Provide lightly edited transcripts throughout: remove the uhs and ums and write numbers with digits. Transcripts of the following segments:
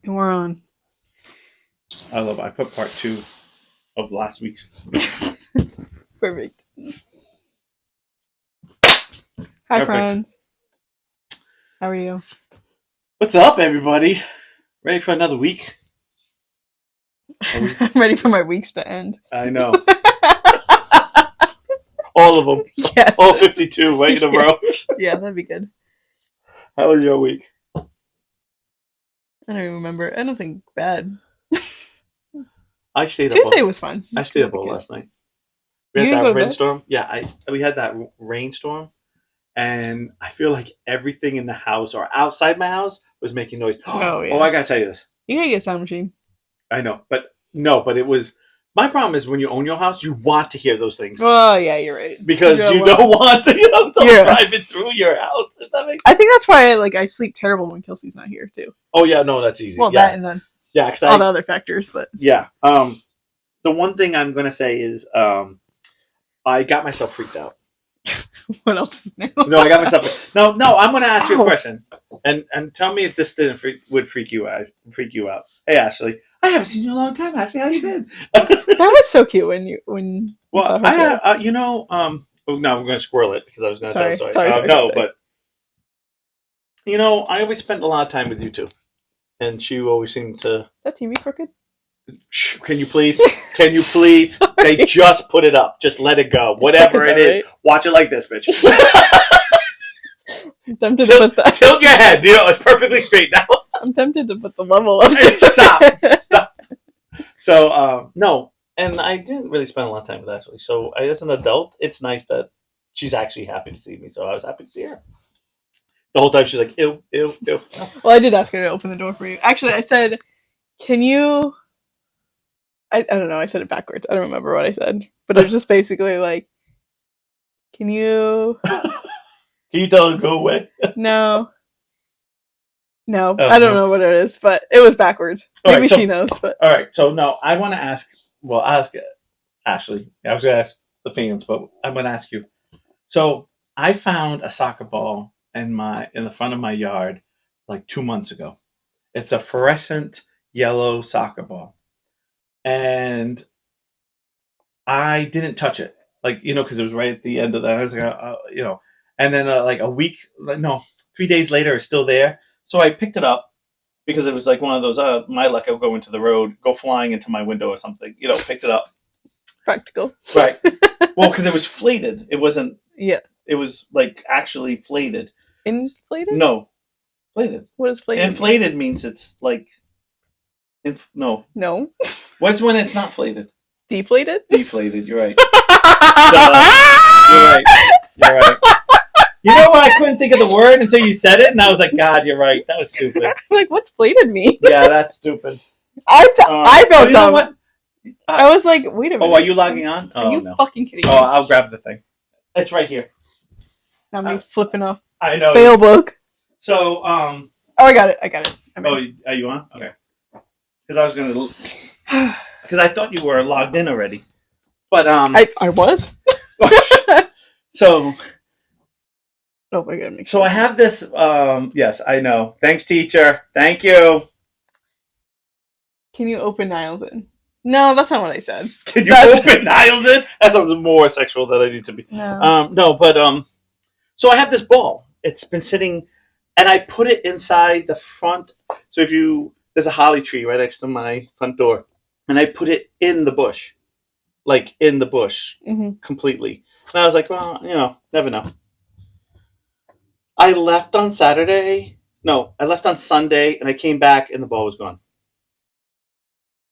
And we're on. I love it. I put part 2 of last week. Perfect. Hi, Perfect. friends. How are you? What's up, everybody? Ready for another week? I'm ready for my weeks to end. I know. All of them. Yes. All 52 right in a row. Yeah, that'd be good. How was your week? I don't even remember. I don't think bad. I stayed up. Tuesday was fun. I stayed up all last night. We You had didn't go that to bed? rainstorm. Yeah, we had that rainstorm, and I feel like everything in the house or outside my house was making noise. Oh, yeah. Oh, I gotta tell you this. You gotta get a sound machine. I know, but it was. My problem is when you own your house, you want to hear those things. Well, yeah, you're right. Because you don't want to, someone driving through your house. If that makes sense. I think that's why I sleep terrible when Kelsey's not here too. Oh yeah, no, that's easy. Well, yeah. that and then because all the other factors, but yeah. The one thing I'm gonna say is I got myself freaked out. What else is new? No, I got myself. No, I'm gonna ask you a question, and tell me if this didn't would freak you out. Hey, Ashley, I haven't seen you in a long time. Ashley, how you been? That was so cute when you Well, saw her. Oh, no, I'm gonna squirrel it because I was gonna tell a story. Sorry. But I always spent a lot of time with you two, and she always seemed to. Is that TV crooked? Can you please? Can you please? They just put it up. Just let it go. Whatever it is, right? Watch it like this, bitch. I'm tempted to put that. Tilt your head. It's perfectly straight now. I'm tempted to put the level up. Stop. So, no. And I didn't really spend a lot of time with Ashley. So, as an adult, it's nice that she's actually happy to see me. So, I was happy to see her. The whole time, she's like, ew, ew, ew. Well, I did ask her to open the door for you. Actually, I said, can you... I don't know. I said it backwards. I don't remember what I said. But it was just basically like, can you... Can you tell her to go away? No. I don't know what it is, but it was backwards. Maybe she knows. But all right, so no, I want to ask. Well, I'll ask Ashley. I was going to ask the fans, but I'm going to ask you. So I found a soccer ball in the front of my yard like 2 months ago. It's a fluorescent yellow soccer ball, and I didn't touch it, because it was right at the end of that. I was like, and then like a week, 3 days later, it's still there. So I picked it up because it was like one of those, my luck, I'll go into the road, go flying into my window or something. Picked it up. Practical. Right. Well, because it was flated. It wasn't. Yeah. It was like actually flated. Inflated? No. Flated. What is flated? Inflated means it's like. No. No. What's when it's not flated? Deflated? Deflated, you're right. You're right. You know what? I couldn't think of the word until you said it, and I was like, God, you're right. That was stupid. Like, what's flated mean? Yeah, that's stupid. I felt dumb. What? I was like, wait a minute. Oh, are you logging on? Are you fucking kidding me? Oh, I'll grab the thing. It's right here. Now me flipping off. I know. Fail book. So, Oh, I got it. Are you on? Okay. Because I was going to... Because I thought you were logged in already. But, I was? So... Oh my god. So I have this, yes, I know. Thanks, teacher. Thank you. Can you open Niles in? No, that's not what I said. Can you open Niles in? That sounds more sexual than I need to be. No. So I have this ball. It's been sitting, and I put it inside the front. So there's a holly tree right next to my front door, and I put it in the bush, completely. And I was like, well, never know. I left on Saturday. No, I left on Sunday, and I came back, and the ball was gone.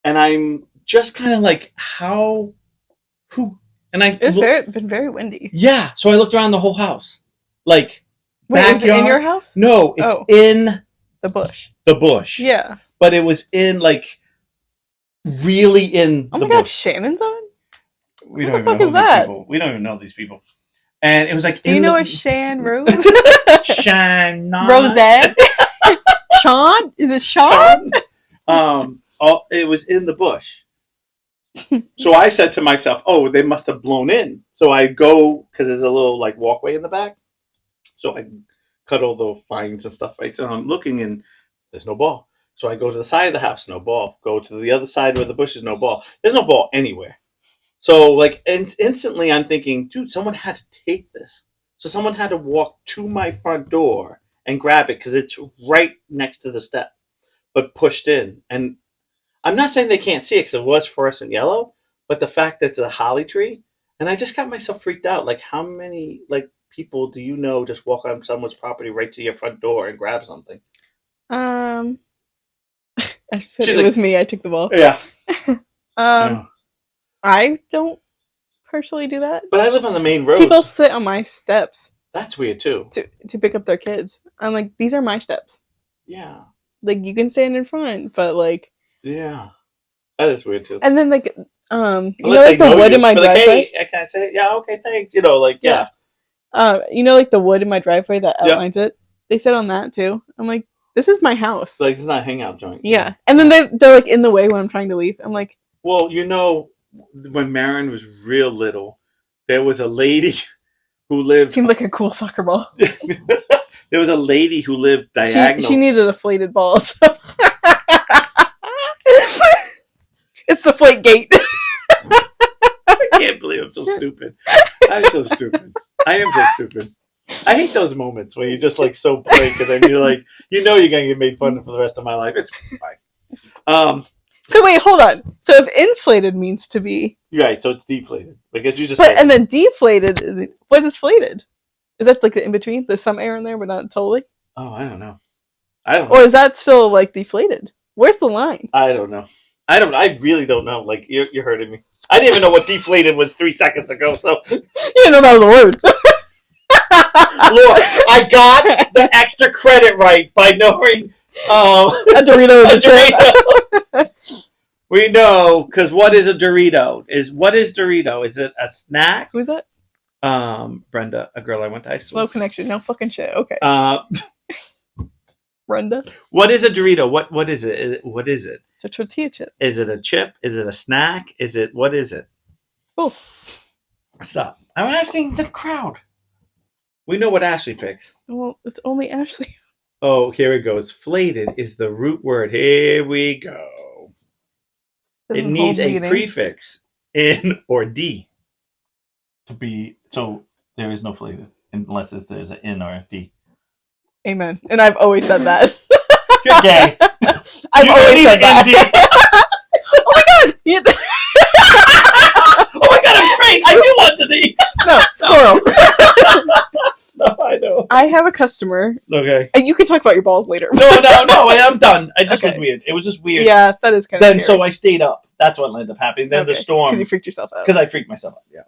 And I'm just kind of like, who? And it's been very windy. Yeah, so I looked around the whole house, like. Wait, is it in your house? No, it's in the bush. The bush. Yeah, but it was in really in. Oh my God, Shannon's on. We don't even know these people. We don't even know these people. And it was like. Do you know a Shan Rose? Shan. Rosette. Sean? Is it Sean? It was in the bush. So I said to myself, "Oh, they must have blown in." So I go because there's a little walkway in the back. So I cut all the vines and stuff. Right, so I'm looking and there's no ball. So I go to the side of the house, no ball. Go to the other side where the bush is, no ball. There's no ball anywhere. So like instantly I'm thinking, dude, someone had to take this. So someone had to walk to my front door and grab it because it's right next to the step, but pushed in. And I'm not saying they can't see it because it was fluorescent yellow, but the fact that it's a holly tree, and I just got myself freaked out. Like, how many like people do you know just walk on someone's property right to your front door and grab something? Um, I said She's it like, was me. I took the ball. yeah, Um, I don't personally do that. but I live on the main road. People sit on my steps That's weird too. to pick up their kids. I'm like, these are my steps. Yeah, Like, you can stand in front, but like, yeah, that is weird too. and then like, you Unless know, like they the know wood you, in my be like, driveway. hey, can I say it? Yeah, okay, thanks. You know, like yeah. You know, like the wood in my driveway that outlines it. They sit on that too. I'm like, this is my house. It's like it's not a hangout joint. Yeah, and then they're like in the way when I'm trying to leave. I'm like, well, you know, when Marin was real little, there was a lady who lived. seemed like a cool soccer ball. There was a lady who lived diagonal. She needed a flated ball. So. It's the flake gate. I can't believe I'm so stupid. I'm so stupid. I am so stupid. I hate those moments where you're just like so blank and then you're like, you know, you're gonna get made fun of for the rest of my life. It's fine. So wait, hold on. So if inflated means to be Right, so it's deflated because you just. but said and then deflated. What is flated? Is that like the in between? There's some air in there, but not totally. Oh, I don't know. I don't. Or is that still like deflated? Where's the line? I don't know. I really don't know. Like you're hurting me. I didn't even know what deflated was 3 seconds ago. So You didn't know that was a word. Lord, I got the extra credit right by knowing A Dorito is a Dorito. We know because what is a Dorito? What is Dorito? Is it a snack? Who's that? Brenda, a girl I went to high school. Slow connection. No fucking shit. Okay. Brenda. What is a Dorito? What is it? What is it? It's a tortilla chip. Is it a chip? Is it a snack? Is it what is it? Both. Stop. I'm asking the crowd. We know what Ashley picks. Well, it's only Ashley. Oh, here it goes. Flated is the root word. Here we go. It needs a prefix in or D to be. So there is no flated unless there's an N or a D. Amen. And I've always said that. You're gay. I've always said that. Oh my god! Oh my god, I'm straight! I do want the D! No, squirrel. No, I know. I have a customer. Okay. And you can talk about your balls later. No, I'm done. It just was weird. It was just weird. Yeah, that is kind of Then, scary. so I stayed up. That's what ended up happening. Then the storm. Because you freaked yourself out. Because I freaked myself out, yeah.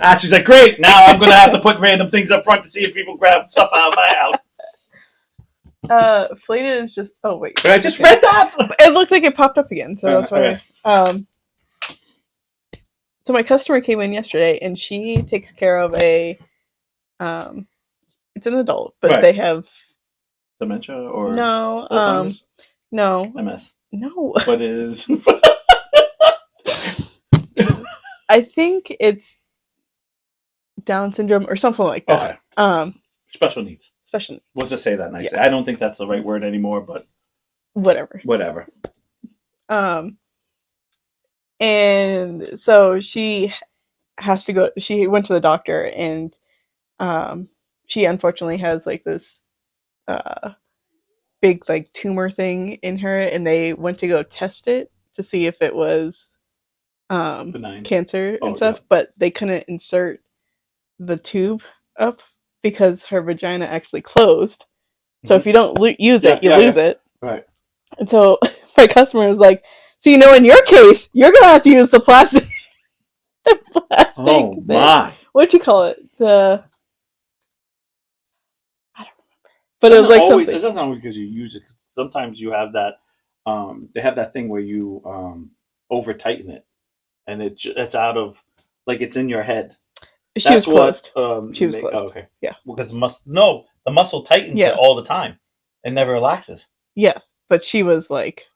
Ashley's like, great, now I'm going to have to put random things up front to see if people grab stuff out of my house. Flated is just. Oh wait, But I just read that. It looked like it popped up again, so that's why. Okay. So my customer came in yesterday, and she takes care of a. It's an adult, but Right. they have Dementia or no, Alzheimer's? no, MS. no. What is? I think it's Down syndrome or something like that. Okay. Special needs. Special needs. We'll just say that nicely. Yeah. I don't think that's the right word anymore, but Whatever. And so she has to go. She went to the doctor, and she unfortunately has like this big like tumor thing in her, and they went to go test it to see if it was benign cancer and Oh, stuff, yeah. but they couldn't insert the tube up because her vagina actually closed. So if you don't use it, you lose it. Right. And so my customer was like, so you know, in your case, you're gonna have to use the plastic. The plastic. Oh thing. my! What'd you call it? I don't remember. But it was like something. It doesn't always because you use it. 'Cause sometimes you have that. They have that thing where you over tighten it, and it's out of like it's in your head. She was closed. She was closed. Oh, okay. Yeah. Because the muscle tightens it all the time. It never relaxes. Yes, but she was like.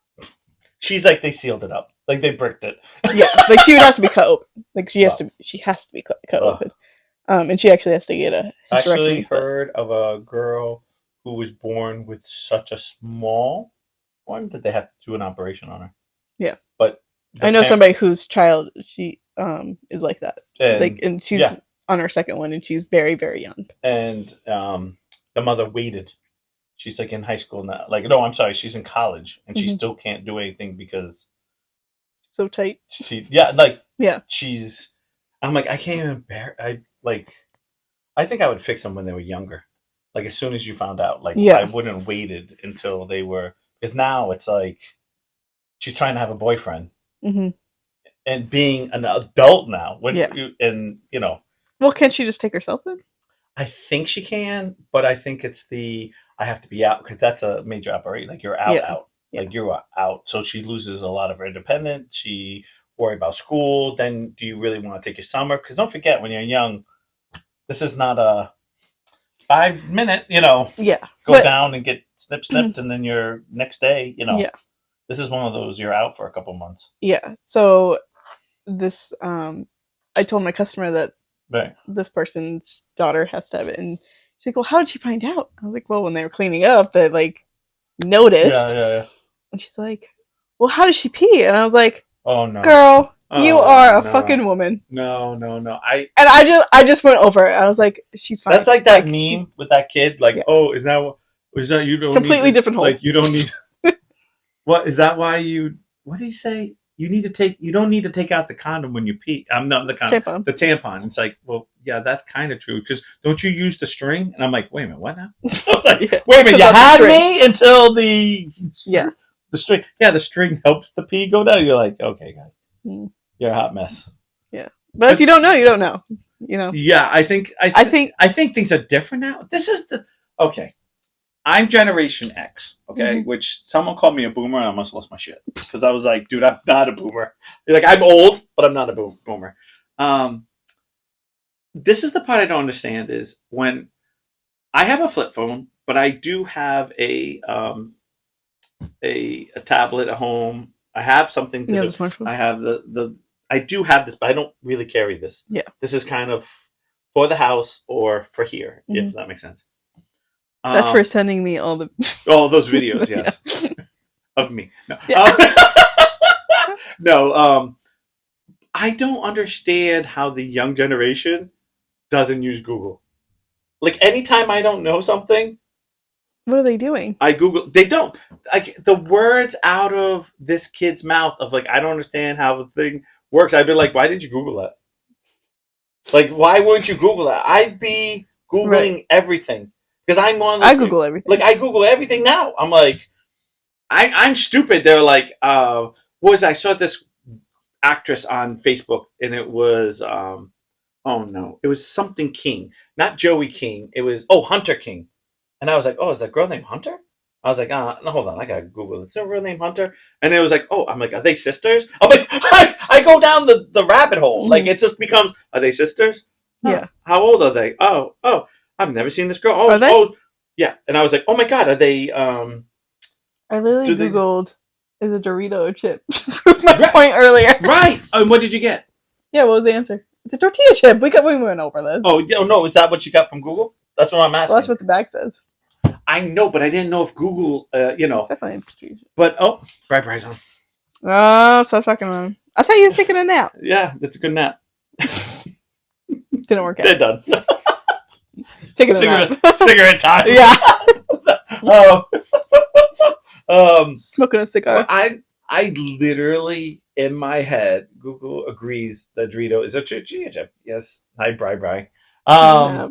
She's like they sealed it up, like they bricked it. Yeah, like she would have to be cut open. Like she has to be cut open. And she actually has to get a hysterectomy. Actually heard of a girl who was born with such a small one that they have to do an operation on her. Yeah. But I know somebody whose child she is like that. and And she's yeah, on her second one, and she's very, very young. and the mother waited. She's like in high school now. Like no, I'm sorry, she's in college and she Mhm. still can't do anything because So tight. yeah, Yeah. she's. I'm like I can't even bear. I think I would fix them when they were younger. Like as soon as you found out, like I Yeah. wouldn't have waited until they were because now it's like she's trying to have a boyfriend Hmm. and being an adult now. When Yeah. you know, Well, can't she just take herself in? I think she can, but I think it's the I have to be out because that's a major operation. Like you're Yeah. out, Yeah. like you're out. So she loses a lot of her independence. She worry about school. Then do you really want to take your summer? Because don't forget when you're young, this is not a 5 minute. Yeah. Go But down and get snipped, and then your next day. yeah. This is one of those you're out for a couple months. Yeah. So this I told my customer that Right. this person's daughter has to have it, and she's like, "Well, how did you find out?" I was like, "Well, when they were cleaning up, they like Yeah, noticed." yeah. And she's like, "Well, how does she pee?" And I was like, Oh no. "Girl, you Oh are a no. fucking woman." No, no, no. I And I just went over it. I was like, "She's fine." That's like that she, meme with that kid. Like, yeah, oh, is that you don't completely need to different hole. like you don't need what is that why you what did he say? You don't need to take out the condom when you pee. I'm not the condom, Tampon. the tampon. It's like, well, yeah, that's kind of true because don't you use the string? And I'm like, wait a minute, what now? I was like, Yeah, wait a minute, you about the had string. me until the Yeah. the string. Yeah, the string helps the pee go down. You're like, okay, guys, Mm. you're a hot mess. Yeah, but if you don't know, you don't know. Yeah, I think things are different now. This is the okay. I'm Generation X, okay, Mhm. which someone called me a boomer, and I almost lost my shit because I was like, dude, I'm not a boomer. Like I'm old, but I'm not a boomer. Um, this is the part I don't understand is when I have a flip phone, but I do have a tablet at home. I have something to Yeah, do. the smartphone. I have the I do have this, but I don't really carry this. Yeah. This is kind of for the house or for here, Mhm. if that makes sense. That's for sending me all the All those videos, yeah. yes, of me. No, Yeah. no. I don't understand how the young generation doesn't use Google. Like anytime I don't know something, What are they doing? I Google. They don't like the words out of this kid's mouth of like I don't understand how the thing works. I'd be like, why did you Google that? Like, why wouldn't you Google that? I'd be Googling Right. everything because I'm one of I those people. Google everything. Like I Google everything now. I'm like, I'm stupid. They're like, what was I saw this actress on Facebook and it was oh no, it was something King, not Joey King. It was Hunter King, and I was like, oh, is that girl named Hunter? I was like, no, hold on, I gotta Google this. Is there a real name Hunter? And it was like, oh, I'm like, are they sisters? I'm like, I go down the rabbit hole. Like Mhm. it just becomes, are they sisters? Huh. Yeah. How old are they? Oh, I've never seen this girl. Are they? Yeah. And I was like, oh my god, are they? I literally Do they? Googled is a Dorito chip. Prove my Right. point earlier. Right. And what did you get? Yeah, what was the answer? It's a tortilla chip. We went over this. Oh no, is that what you got from Google? That's what I'm asking. Well, that's what the bag says. I know, but I didn't know if Google, It's definitely a tortilla chip. But Bry's on. Oh, stop talking about him. I thought you was taking a nap. Yeah, that's a good nap. Didn't work They're out. done. Taking a nap. Cigarette time. Yeah. Smoking a cigar. I literally in my head, Google agrees that Dorito is a tortilla chip. Yes. Hi, Bry. Yeah.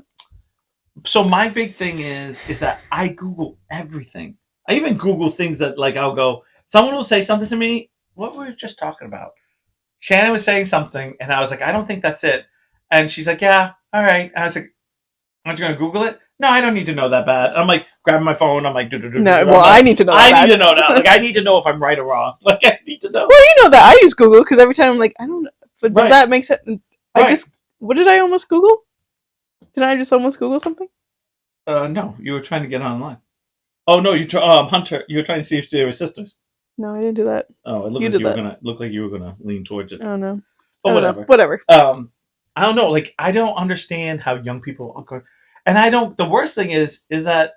So my big thing is that I Google everything. I even Google things that like I'll go. Someone will say something to me. What were we just talking about? Shannon was saying something, and I was like, I don't think that's it. And she's like, yeah, all right. And I was like, aren't you gonna Google it? No, I don't need to know that bad. I'm like grabbing my phone. I'm like, no. Well, I need to know. I need to know now. Like, I need to know if I'm right or wrong. Like, I need to know. Well, you know that I use Google because every time I'm like, I don't know. But does Right. that make sense? Right. What did I almost Google? Did I just almost Google something? No, you were trying to get online. Oh no, Hunter. You were trying to see if they were sisters. No, I didn't do that. Oh, it looked like you were gonna lean towards it. I don't know. But whatever. Whatever. I don't know. Like, I don't understand how young people are going. And I don't. The worst thing is that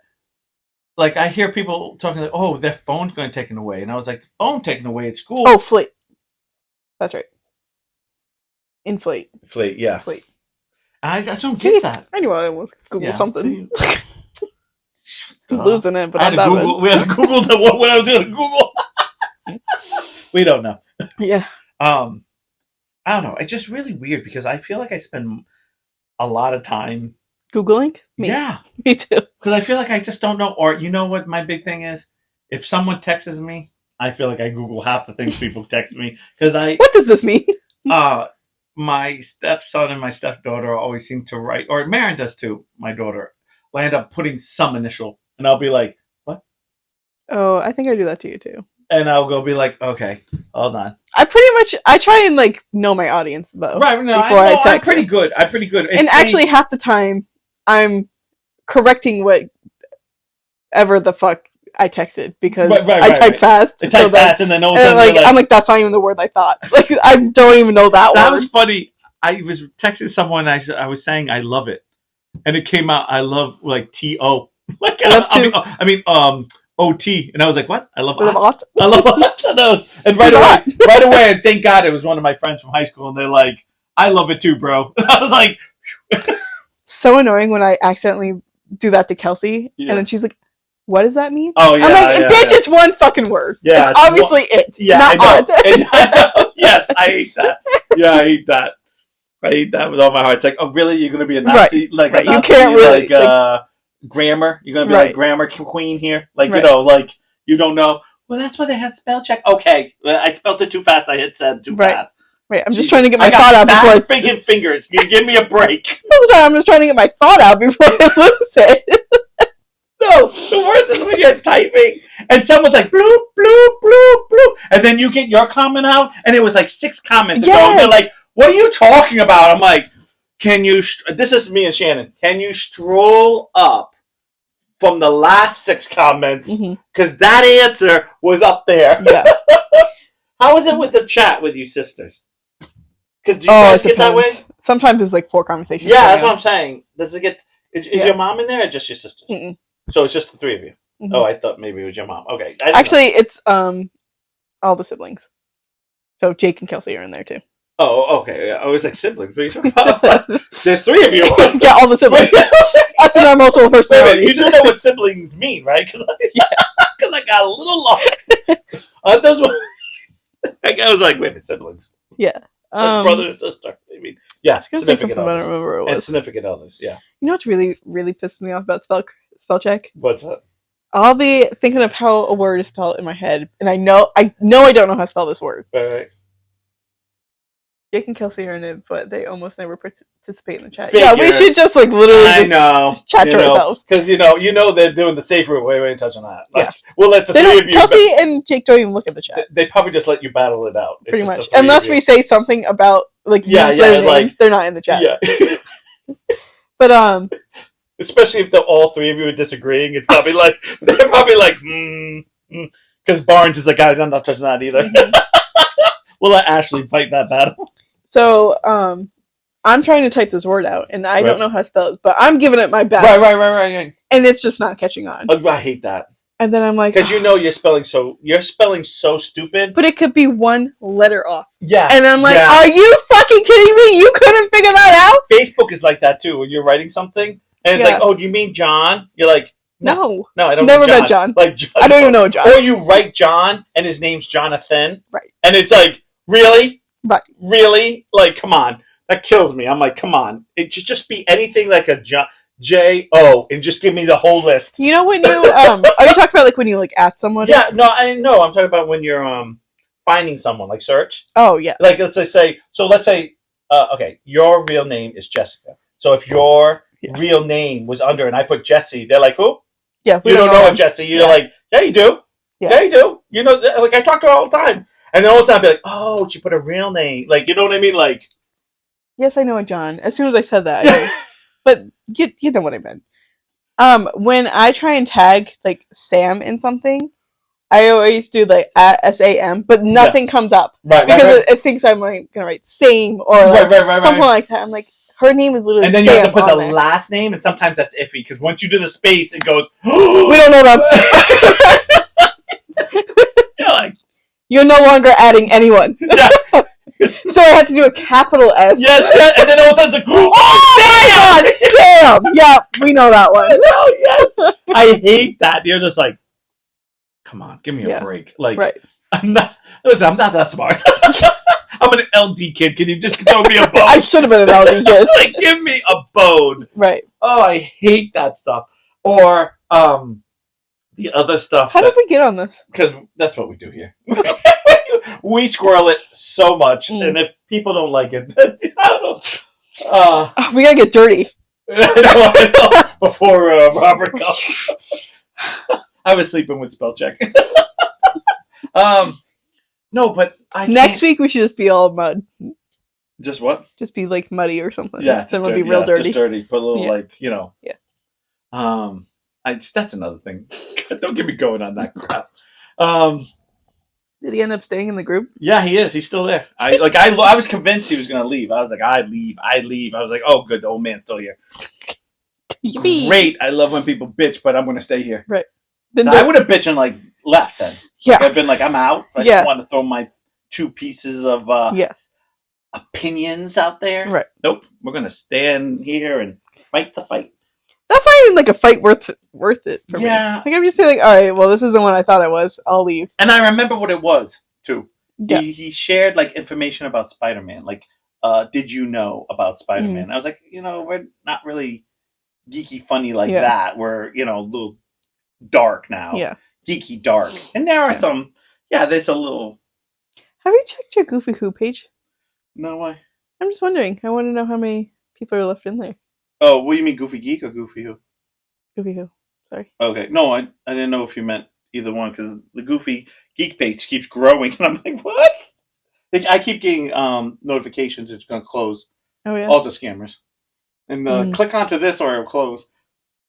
like I hear people talking like, oh, their phone's going to be taken away, and I was like, the phone taken away at school. Oh, fleet. That's right. Inflate. Fleet, yeah. Fleet. I don't See, get that. I knew I almost Googled Yeah, something. see? I'm losing it, but I had I'm to not. Google. We had to Google what I was doing to Google. We don't know. Yeah. I don't know. It's just really weird because I feel like I spend a lot of time. Googling? Me. Yeah, Me too. because I feel like I just don't know. Or you know what my big thing is? If someone texts me, I feel like I Google half the things people text me because What does this mean? my stepson and my stepdaughter always seem to write, or Marin does too. My daughter will end up putting some initial, and I'll be like, "What?" Oh, I think I do that to you too. And I'll go be like, "Okay, hold on." I try and like know my audience though. Right? No, before I I'm text pretty them. good. I'm pretty good. And actually, half the time, I'm correcting whatever the fuck I texted because I type fast. They type fast, and then all of a and sudden like, I'm like, that's not even the word I thought. Like, I don't even know that that word. was funny. I was texting someone. I was saying I love it, and it came out. I love like TO. Like I mean OT, and I was like, what? I love ot. I love ot. And right away, and thank God it was one of my friends from high school, and they're like, I love it too, bro. I was like, so annoying when I accidentally do that to Kelsey, and then she's like, what does that mean? Oh yeah, I'm like, bitch, it's one fucking word. Yeah, it's obviously it. Yeah, not I know. Yes, I hate that. Yeah, I hate that. I hate that with all my heart. It's like, oh, really? You're gonna be a Nazi? Like a Nazi, you can't really like grammar? You're gonna be like grammar queen here? Like you know, like you don't know. Well, that's why they had spell check. Okay, I spelled it too fast. I hit send too fast. Right, I'm just trying to get my thought out before I freaking fingers. You give me a break. I'm just trying to get my thought out before I lose it. No, the worst is when you're typing and someone's like bloop bloop bloop bloop, and then you get your comment out, and it was like 6 comments ago. And they're like, "What are you talking about?" I'm like, "Can you?" This is me and Shannon. Can you scroll up from the last 6 comments because that answer was up there? Yeah. How is it with the chat with you sisters? Because do you guys get that way? Sometimes it's like 4 conversations. Yeah, that's what I'm saying. Does it get? Is your mom in there or just your sisters? Mm-mm. So it's just the 3 of you. Mm-hmm. Oh, I thought maybe it was your mom. Okay. Actually, it's all the siblings. So Jake and Kelsey are in there too. Oh, okay. Yeah. I was like siblings. What are you talking about? There's 3 of you. Yeah, all the siblings. That's in our multiple personalities. You do know what siblings mean, right? Because I got a little lost. I was like, wait a minute, siblings. Yeah. Brother and sister. I mean, yeah, significant others. I don't remember what it was. And significant others, yeah. You know what's really, really pisses me off about spell check? What's that? I'll be thinking of how a word is spelled in my head, and I know I don't know how to spell this word. Right. Jake and Kelsey are in it, but they almost never participate in the chat. Figures. Yeah, we should just like literally chat to ourselves. Because you know they're doing the safe route. Wait, touching that. Like, we'll let the 3 of you. Kelsey and Jake don't even look at the chat. They probably just let you battle it out. Pretty much, unless we say something about like their name, they're not in the chat. Yeah. But especially if all 3 of you are disagreeing, it's probably like they're probably like because Barnes is like, guys, I'm not touching that either. Mm-hmm. We'll let Ashley fight that battle. So, I'm trying to type this word out, and I don't know how to spell it, but I'm giving it my best. Right. And it's just not catching on. I hate that. And then I'm like, because you're spelling so stupid. But it could be 1 letter off. Yeah. And I'm like, are you fucking kidding me? You couldn't figure that out? Facebook is like that too. When you're writing something, and it's like, oh, do you mean John? You're like, no, I don't. Never met John. Like, John, I don't even know John. Or you write John, and his name's Jonathan. Right. And it's like, really? Right. Really? Like, come on. That kills me. I'm like, come on. It should just be anything like a J-O, and just give me the whole list. You know when you are you talking about like when you like at someone? Yeah, no, I know. I'm talking about when you're finding someone, like search. Oh yeah. Like let's say okay, your real name is Jessica. So if your real name was under and I put Jesse, they're like, who? Yeah, you don't know Jesse. You're like, yeah, you do. Yeah, you do. You know, like I talk to her all the time. And then all of a sudden I'd be like, oh, she put a real name. Like, you know what I mean? Like, yes, I know a John. As soon as I said that, but you know what I meant. When I try and tag like Sam in something, I always do like at SAM, but nothing comes up. Right, because it thinks I'm like gonna write same or like something like that. I'm like, her name is literally And then you Sam have to put on the there. last name, and sometimes that's iffy because once you do the space, it goes. We don't know that. You're like, You're no longer adding anyone. yeah. So I had to do a capital S. Yes, and then all of a sudden it's like, Oh my God, Sam! Yeah, we know that one. no, yes. I hate that. You're just like, come on, give me a Yeah. break. Like, Right. I'm not that smart. I'm an LD kid. Can you just throw me a bone? I should have been an LD kid. Like, give me a bone. Right. Oh, I hate that stuff. Or the other stuff. How did we get on this? Because that's what we do here. We squirrel it so much, and if people don't like it, I don't know. We gotta get dirty. I know. Before Robert comes. I was sleeping with spell check. No, but Next week we should just be all mud. Just what? Just be like muddy or something. Yeah, Then we'll be real dirty. Just dirty. Put a little Yeah. That's another thing. Don't get me going on that crap. Did he end up staying in the group? Yeah, he is. He's still there. I was convinced he was gonna leave. I was like, I'd leave. I was like, oh, good, the old man's still here. Yippee. Great. I love when people bitch, but I'm gonna stay here. Right. So I would have bitched and like left then. Yeah. I've been like, I'm out. I just want to throw my 2 pieces of yes. opinions out there. Right. Nope. We're gonna stand here and fight the fight. That's not even like a fight worth it for me. Yeah. Like I'm just being like, all right, well, this isn't what I thought it was. I'll leave. And I remember what it was too. Yeah. He shared like information about Spider-Man. Like, did you know about Spider-Man? I was like, we're not really geeky funny like that. We're a little dark now. Yeah. Geeky dark. And there are some. Yeah, there's a little. Have you checked your Goofy Who page? No way. I'm just wondering. I want to know how many people are left in there. Oh, what do you mean, Goofy Geek or Goofy Who? Goofy Who. Sorry. Okay. No, I didn't know if you meant either one because the Goofy Geek page keeps growing, and I'm like, what? I keep getting notifications it's going to close. Oh yeah. All the scammers. And click onto this or it'll close.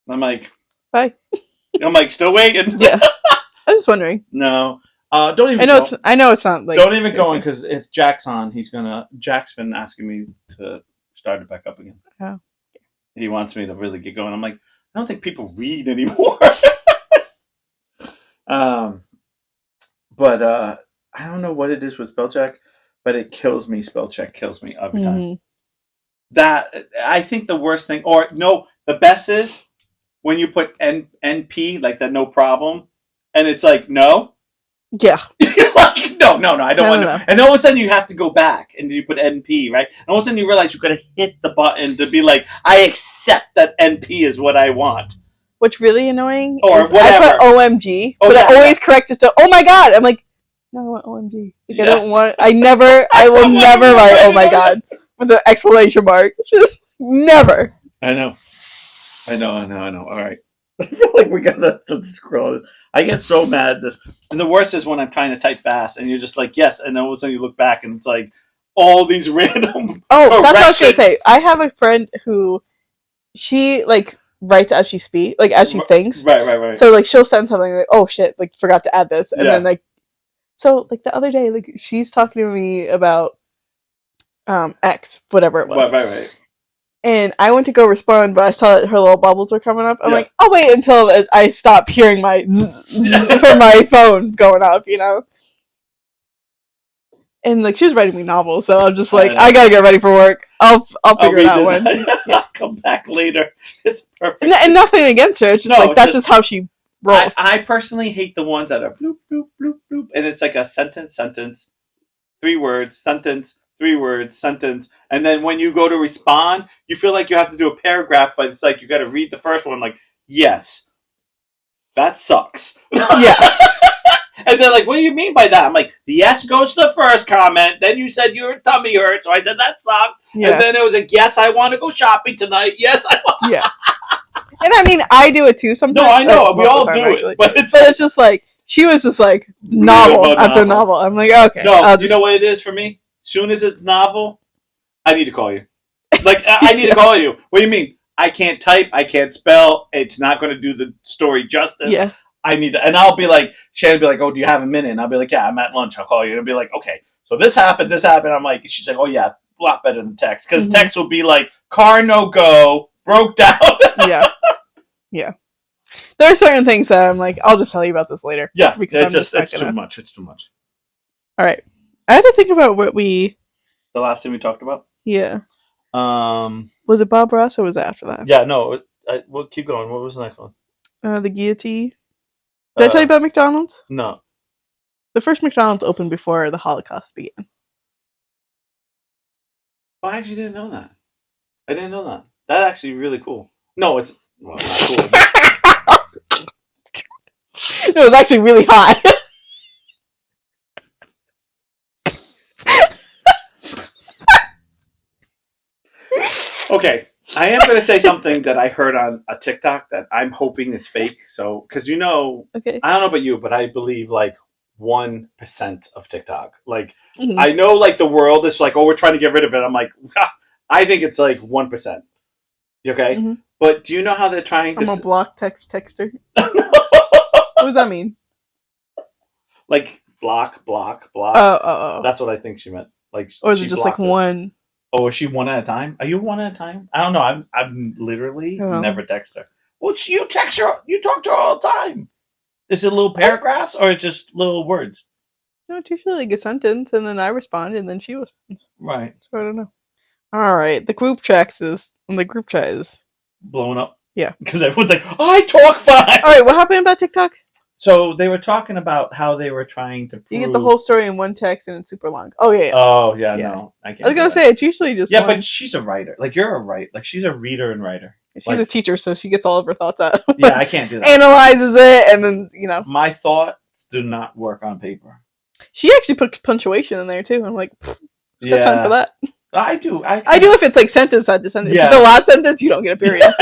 And I'm like, bye. I'm like, still waiting. Yeah. I was just wondering. No. Don't even. I know it's not like. Don't even go in because if Jack's on, Jack's been asking me to start it back up again. Oh. He wants me to really get going. I'm like, I don't think people read anymore. But I don't know what it is with spell check, but it kills me. Spell check kills me every time. That I think the worst thing, or no, the best is when you put NP like that, no problem, and it's like no. Yeah. Like, no, I don't want to. And all of a sudden you have to go back and you put NP, right? And all of a sudden you realize you got to hit the button to be like, I accept that NP is what I want. What's really annoying or is whatever. I put OMG, but I always correct it to oh my god. I'm like, no, I want OMG. Like, I don't want. I will never write oh my god with an exclamation mark. Never. I know. All right. I feel like we gotta scroll. I get so mad at this. And the worst is when I'm trying to type fast and you're just like, yes, and then all of a sudden you look back and it's like all these random that's what I was gonna say. I have a friend who she like writes as she speaks, like as she thinks. Right. So like she'll send something like, oh shit, like forgot to add this. And then like so like the other day, like she's talking to me about X, whatever it was. Right. And I went to go respond, but I saw that her little bubbles were coming up. I'm like, I'll wait until I stop hearing my from my phone going up, And like she was writing me novels, so I'm just like, I gotta get ready for work. I'll figure it out when. I'll come back later. It's perfect. And nothing against her. It's just like that's just how she rolls. I personally hate the ones that are bloop bloop bloop bloop, and it's like a sentence, 3 words, sentence. 3 words, sentence, and then when you go to respond, you feel like you have to do a paragraph, but it's like you got to read the first one, like, yes, that sucks. Yeah. And then, like, what do you mean by that? I'm like, the yes goes to the first comment, then you said your tummy hurt, so I said that sucked, and then it was like, yes, I want to go shopping tonight, yes, I want. Yeah. And I mean, I do it too sometimes. No, I know, like, we all do it, but it's just like, she was just like, novel after novel. I'm like, okay. No, you know what it is for me? Soon as it's novel, I need to call you. Like, I need to call you. What do you mean? I can't type. I can't spell. It's not going to do the story justice. Yeah. I need to. And I'll be like, Shannon will be like, oh, do you have a minute? And I'll be like, yeah, I'm at lunch. I'll call you. And I'll be like, okay, so this happened. I'm like, she's like, oh, yeah, a lot better than text. Because text will be like car no go, broke down. Yeah. There are certain things that I'm like, I'll just tell you about this later. Yeah, because I'm just not it's too gonna. much. It's too much. All right, I had to think about what we. The last thing we talked about. Yeah. Um. Was it Bob Ross or was it after that? Yeah. No. We'll keep going. What was the next one? The guillotine. Did I tell you about McDonald's? No. The first McDonald's opened before the Holocaust began. Oh, I actually didn't know that. I didn't know that. That's actually really cool. No, it's not cool. It was actually really hot. Okay, I am going to say something that I heard on a TikTok that I'm hoping is fake. So, because okay. I don't know about you, but I believe like 1% of TikTok. Like, Mm-hmm. I know like the world is like, oh, we're trying to get rid of it. I'm like, I think it's like 1%. Okay, Mm-hmm. but do you know how they're trying to? I'm a block texter. What does that mean? Like block. Oh. That's what I think she meant. Like, or is it just like one? Oh, is she one at a time? Are you one at a time? I don't know. I'm literally never text her. Well, you text her. You talk to her all the time. Is it little paragraphs or is it just little words? No, it's usually like a sentence, and then I respond, and then she responds. Right. So I don't know. All right, the group chat is blowing up. Yeah, because everyone's like, I talk fine. All right, what happened about TikTok? So they were talking about how they were trying to prove... You get the whole story in one text and it's super long. Oh, yeah. Oh, yeah, no. I was going to say, it's usually just Yeah, but she's a writer. Like, you're a writer. Like, she's a reader and writer. She's a teacher, so she gets all of her thoughts out. Yeah, I can't do that. Analyzes it, and then, My thoughts do not work on paper. She actually puts punctuation in there, too. I'm like, got time for that. I do. I do if it's like sentence after sentence. Yeah. The last sentence, you don't get a period.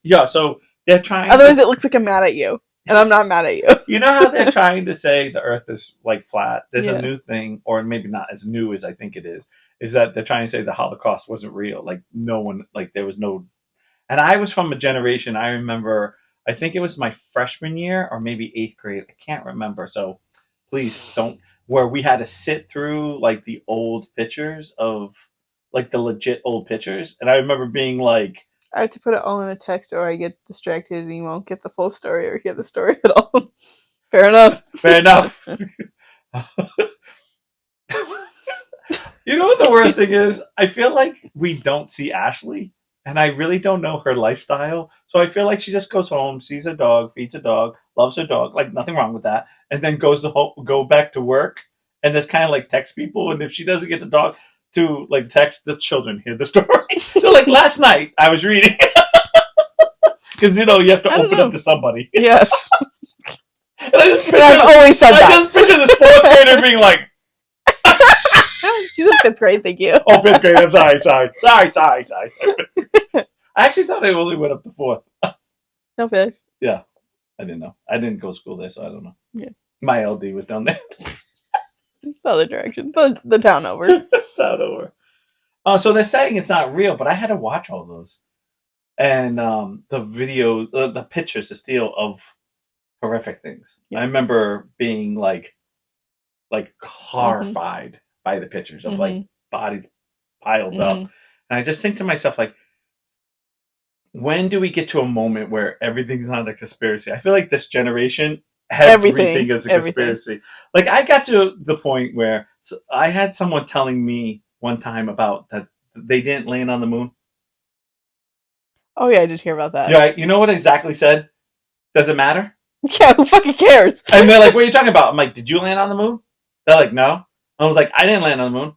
Yeah, so... They're trying. Otherwise, it looks like I'm mad at you, and I'm not mad at you. You know how they're trying to say the Earth is like flat? There's a new thing, or maybe not as new as I think it is that they're trying to say the Holocaust wasn't real. Like no one, like there was no. And I was from a generation. I remember. I think it was my freshman year or maybe 8th grade. I can't remember. So please don't. Where we had to sit through like the old pictures of like the legit old pictures, and I remember being like. I have to put it all in a text, or I get distracted and you won't get the full story or get the story at all. Fair enough. Fair enough. You know what the worst thing is? I feel like we don't see Ashley, and I really don't know her lifestyle. So I feel like she just goes home, sees a dog, feeds a dog, loves her dog, like nothing wrong with that, and then goes to go back to work, and just kind of like text people. And if she doesn't get the dog, to like text the children, hear the story. So like last night I was reading because you have to open up to somebody. Yes. and I've always said that. I just picture this 4th grader being like, she's in 5th grade, thank you. Oh, 5th grade. I'm sorry. I actually thought I only went up to 4th. Okay. Yeah, I didn't know. I didn't go to school there, so I don't know. Yeah. My LD was down there. The other direction, the town over. Town over. So they're saying it's not real, but I had to watch all those, and the video, the pictures, the steal of horrific things. Yeah. I remember being like horrified by the pictures of like bodies piled up, and I just think to myself like, when do we get to a moment where everything's not a conspiracy? I feel like this generation. Everything is a conspiracy. Like I got to the point where I had someone telling me one time about that they didn't land on the moon. Oh yeah, I did hear about that. Yeah, you know what exactly said? Does it matter? Yeah, who fucking cares? And they're like, "What are you talking about?" I'm like, "Did you land on the moon?" They're like, "No." I was like, "I didn't land on the moon,"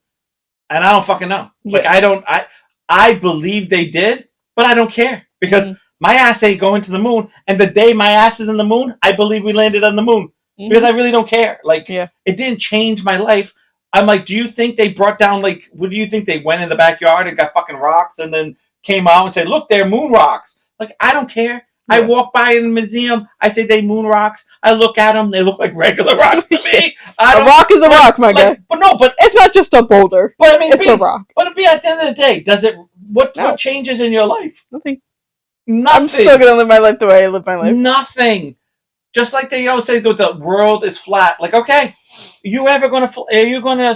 and I don't fucking know. Yeah. Like I believe they did, but I don't care because. My ass ain't going to the moon, and the day my ass is in the moon, I believe we landed on the moon because I really don't care. Like, it didn't change my life. I'm like, do you think they brought down what do you think they went in the backyard and got fucking rocks and then came out and said, look, they're moon rocks? Like, I don't care. Yeah. I walk by in the museum. I say they moon rocks. I look at them. They look like regular rocks to me. A rock is a rock, my guy. But it's not just a boulder. But I mean, it's a rock. But at the end of the day, does it? What changes in your life? Nothing. Nothing. I'm still gonna live my life the way I live my life. Nothing. Just like they always say that the world is flat. Like, okay, are you gonna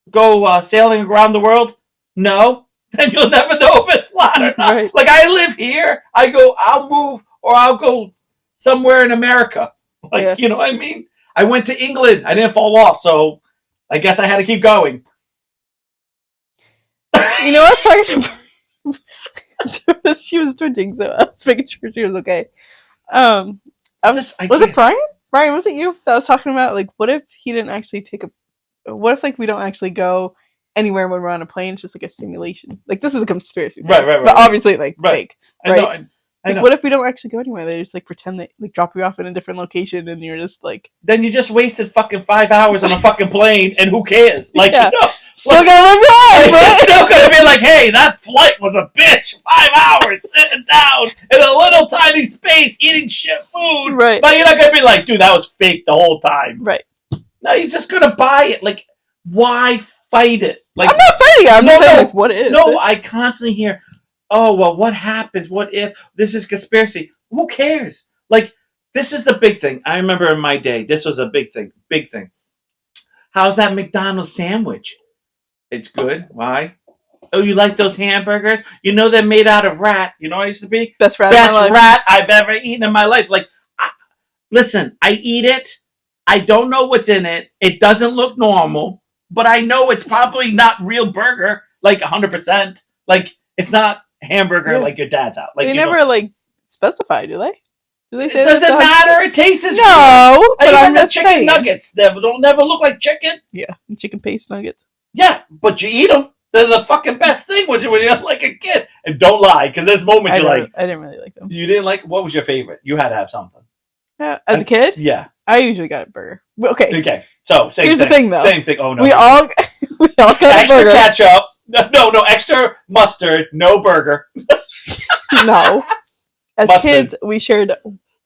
go sailing around the world? No, then you'll never know if it's flat or not. Right. Like I live here, I'll move or I'll go somewhere in America. Like Yeah. you know what I mean? I went to England, I didn't fall off, so I guess I had to keep going. You know, I was talking to she was twitching, so I was making sure she was okay. I was I was it can't. Brian? Brian, was it you that was talking about like what if he didn't actually take a what if like we don't actually go anywhere when we're on a plane? It's just like a simulation. Like this is a conspiracy theory, Right. but obviously like Right. fake, I right? know. I Like know. what if we don't actually go anywhere? They just like pretend they like drop you off in a different location, and you're just like Then you just wasted fucking 5 hours on a fucking plane, and who cares? Like Yeah. you know, still like, gotta live your life, you're right? still gonna be like, hey, that flight was a bitch. 5 hours sitting down in a little tiny space eating shit food. Right. But you're not gonna be like, dude, that was fake the whole time. Right. No, you're just gonna buy it. Like, why fight it? Like, I'm not fighting it. I'm just saying like what if? no, I constantly hear, oh well, what happens? What if this is conspiracy? Who cares? Like, this is the big thing. I remember in my day, this was a big thing. Big thing. How's that McDonald's sandwich? It's good. Why? Oh, you like those hamburgers? You know they're made out of rat. You know what I used to be? Best rat in my Best life. rat I've ever eaten in my life. Like, listen, I eat it. I don't know what's in it. It doesn't look normal, but I know it's probably not real burger, like 100%. Like, it's not hamburger Yeah. like your dad's out. Like They you know, never like specify, do they? Do they it say doesn't that's matter. It tastes as good. No, but Even I'm the just chicken saying. nuggets don't never look like chicken. Yeah, and chicken paste nuggets. Yeah, but you eat them. They're the fucking best thing when you're like a kid. And don't lie, because there's moments you're like, I didn't really like them. you didn't like. What was your favorite? You had to have something. Yeah, as a kid, Yeah. I usually got a burger. But okay, Okay. So same Here's thing. the thing, though. Same thing. Oh no. we all got a extra burger. ketchup. No, extra mustard. No burger. No, as Mustard. kids, we shared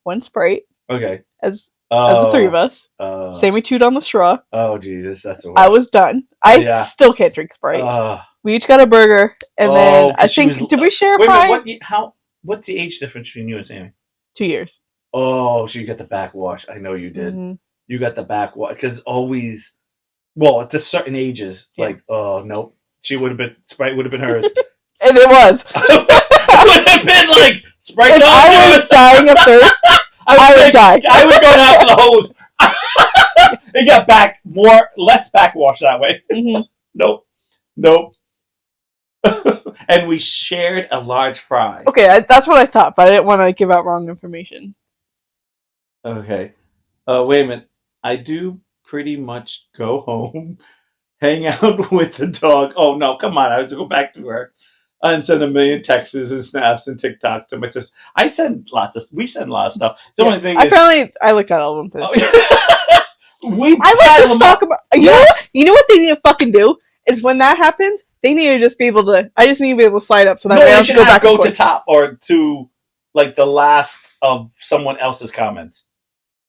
one Sprite Okay. as the three of us. Oh. Sammy chewed on the straw. Oh Jesus, that's the worst. I was done. I Yeah. still can't drink Sprite. Oh. We each got a burger, and then I 'cause she think was- did we share a Wait a pie? minute. What's the age difference between you and Sammy? 2 years. Oh, so you got the backwash. I know you did. Mhm. You got the backwash because always. Well, at the certain ages, Yeah. like nope, she would have been Sprite would have been hers. And it was. It would have been like Sprite. If I was dying of thirst, I would die. I would go down to the hose. It got less backwash that way. Mhm. Nope. And we shared a large fry. Okay, that's what I thought, but I didn't want to give out wrong information. Okay. Wait a minute. I do pretty much go home, hang out with the dog. Oh no, come on! I have to go back to work and send a million texts and snaps and TikToks to my sister. We send a lot of stuff. The only thing is, I looked at all of them. oh, I like to stalk about. You know what they need to fucking do is when that happens, they need to just be able to. I just need to be able to slide up so that No, way I they don't should have to go have back and go to forth. top or to like the last of someone else's comments,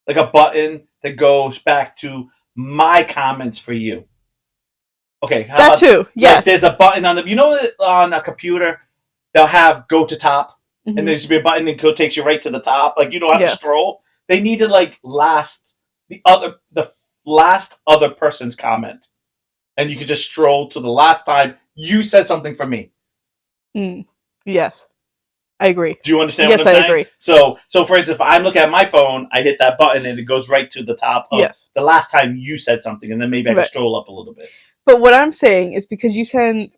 like a button that goes back to my comments for you. Okay, how That about, too. like, Yes. there's a button on on a computer they'll have go to top, Mhm. and there should be a button that takes you right to the top. Like you don't have Yeah. to scroll. They need to like the last other person's comment, and you can just stroll to the last time you said something for me. Yes, I agree. Do you understand Yes, what I'm I saying? agree. So for instance, if I'm looking at my phone, I hit that button and it goes right to the top of Yes. the last time you said something, and then maybe I can Right. stroll up a little bit. But what I'm saying is because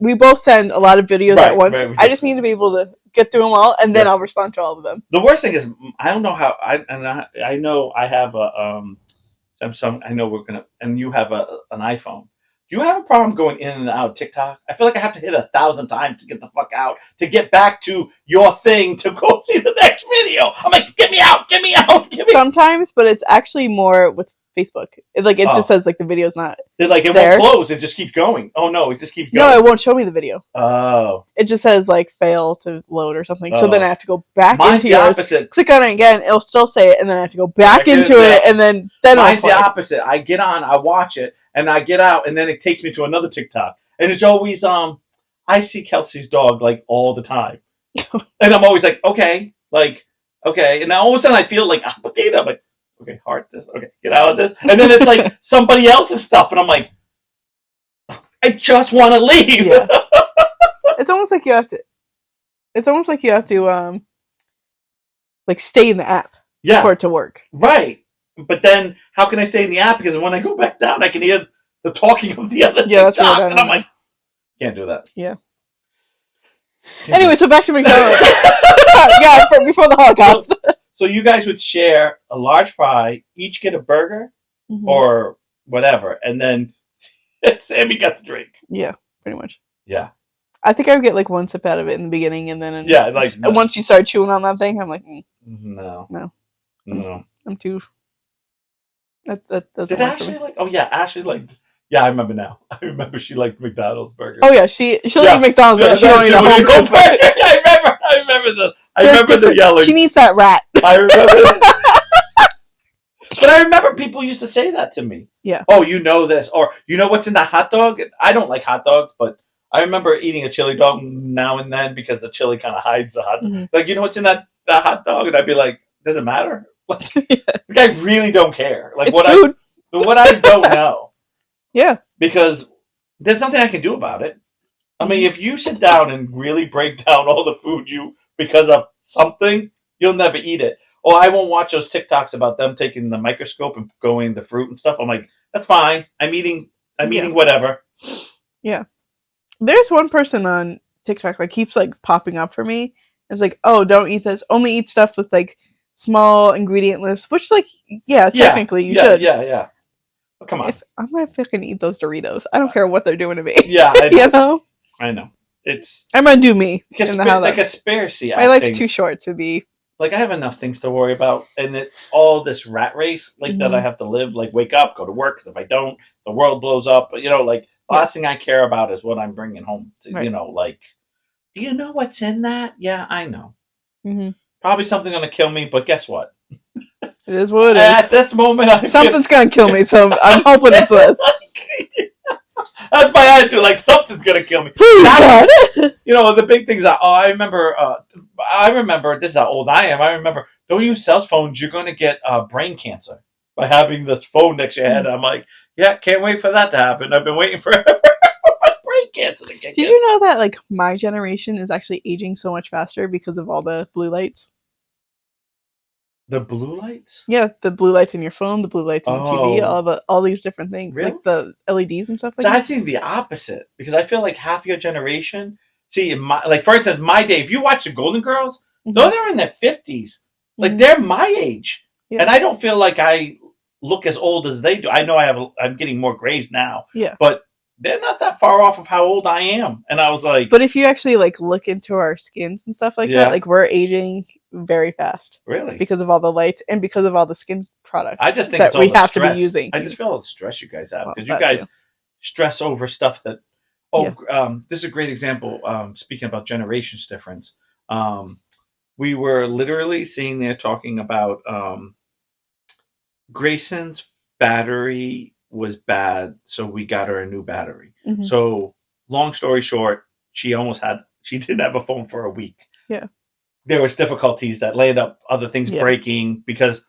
we both send a lot of videos Right, at once. right, we I do. just need to be able to get through them all, and then Yeah. I'll respond to all of them. The worst thing is I don't know how I know I have a Samsung. I know we're gonna and you have an iPhone. Do you have a problem going in and out of TikTok? I feel like I have to hit 1,000 times to get the fuck out to get back to your thing to go see the next video. I'm like, get me out, get me out, get me out. Sometimes, but it's actually more with Facebook. It Oh. just says like the video's not. It there. won't close. It just keeps going. Oh no, it just keeps No, going. it won't show me the video. Oh, It just says like fail to load or something. So then Oh. I have to go back mine's into the yours, opposite. click on it again. It'll still say it, and then I have to go back Back in, into it, yeah. and then it'll Mine's the play. opposite. I get on, I watch it, and I get out, and then it takes me to another TikTok. And it's always I see Kelsey's dog like all the time, and I'm always like, okay, and then all of a sudden I feel like obligated. I'm like, okay, heart this, okay, get out of this, and then it's like somebody else's stuff, and I'm like, I just want to leave. Yeah. it's almost like you have to. It's almost like you have to like stay in the app Yeah, for it to work. right. But then how can I stay in the app? Because when I go back down, I can hear the talking of the other Yeah, that's TikTok, weird. I and I'm don't know. like, can't do that. Yeah. Can't Anyway, do so back to McDonald's. that. Yeah, before the Holocaust. So you guys would share a large fry, each get a burger Mhm. or whatever, and then Sammy got the drink. Yeah, pretty much. Yeah, I think I would get like one sip out of it in the beginning, and then yeah. Like once you start chewing on that thing, I'm like, no, no, no. I'm too. That doesn't Did work for Ashley me. like? Oh yeah, Ashley liked. Yeah, I remember now. I remember she liked McDonald's burger. Oh yeah, she'll Yeah. eat McDonald's, but she Yeah, don't eat a home cooked burger. I remember the yelling. She needs that rat. I remember. But I remember people used to say that to me. Yeah. Oh, you know this, or you know what's in the hot dog? I don't like hot dogs, but I remember eating a chili dog now and then because the chili kind of hides the hot. Mhm. Like, you know what's in that hot dog, and I'd be like, does it matter? Like, I really don't care. Like It's what food. what I don't know. Yeah. Because there's nothing I can do about it. I mean, Mhm. if you sit down and really break down all the food because of something, you'll never eat it. Or I won't watch those TikToks about them taking the microscope and going the fruit and stuff. I'm like, that's fine. I'm eating whatever. Yeah. There's one person on TikTok that keeps like popping up for me. It's like, oh, don't eat this. Only eat stuff with like small ingredient lists. Which, like, yeah, technically you should. Yeah. Oh, come on. If I'm gonna fucking eat those Doritos, I don't care what they're doing to me. Yeah, I know. You know, I know. It's I'm gonna do me. like conspiracy. My life's too short to be. Like, I have enough things to worry about, and it's all this rat race like that I have to live. Like, wake up, go to work, because if I don't, the world blows up. You know, like, the last thing I care about is what I'm bringing home. Right. You know, like, do you know what's in that? Yeah, I know. Mm-hmm. Probably something going to kill me, but guess what? It is what it is. At this moment, something's gonna kill me, so I'm hoping it's this. That's my attitude. Like, something's gonna kill me. Please, God. You know, the big things are. Oh, I remember. This is how old I am. I remember. Don't use cell phones. You're gonna get brain cancer by having this phone next to your head. I'm like, yeah, can't wait for that to happen. I've been waiting forever for my brain cancer to kick in. Did you know that like my generation is actually aging so much faster because of all the blue lights? The blue lights? Yeah, the blue lights in your phone, the blue lights in the TV, all these different things, really? like the LEDs and stuff like that. that. I think the opposite, because I feel like half your generation. See, like for instance, my day. If you watch the Golden Girls, though they're in their 50s, like they're my age, and I don't feel like I look as old as they do. I know I'm getting more grays now, but they're not that far off of how old I am. And I was like, but if you actually like look into our skins and stuff like that, like we're aging very fast. Really? Because of all the lights and because of all the skin products. I just think that it's all we the have stress. to be using. I just feel all the stress you guys have, because you guys stress over stuff that. This is a great example. Speaking about generations difference, we were literally sitting there talking about Grayson's battery was bad, so we got her a new battery. Mm-hmm. So, long story short, she didn't have a phone for a week. Yeah. There was difficulties that led up other things breaking because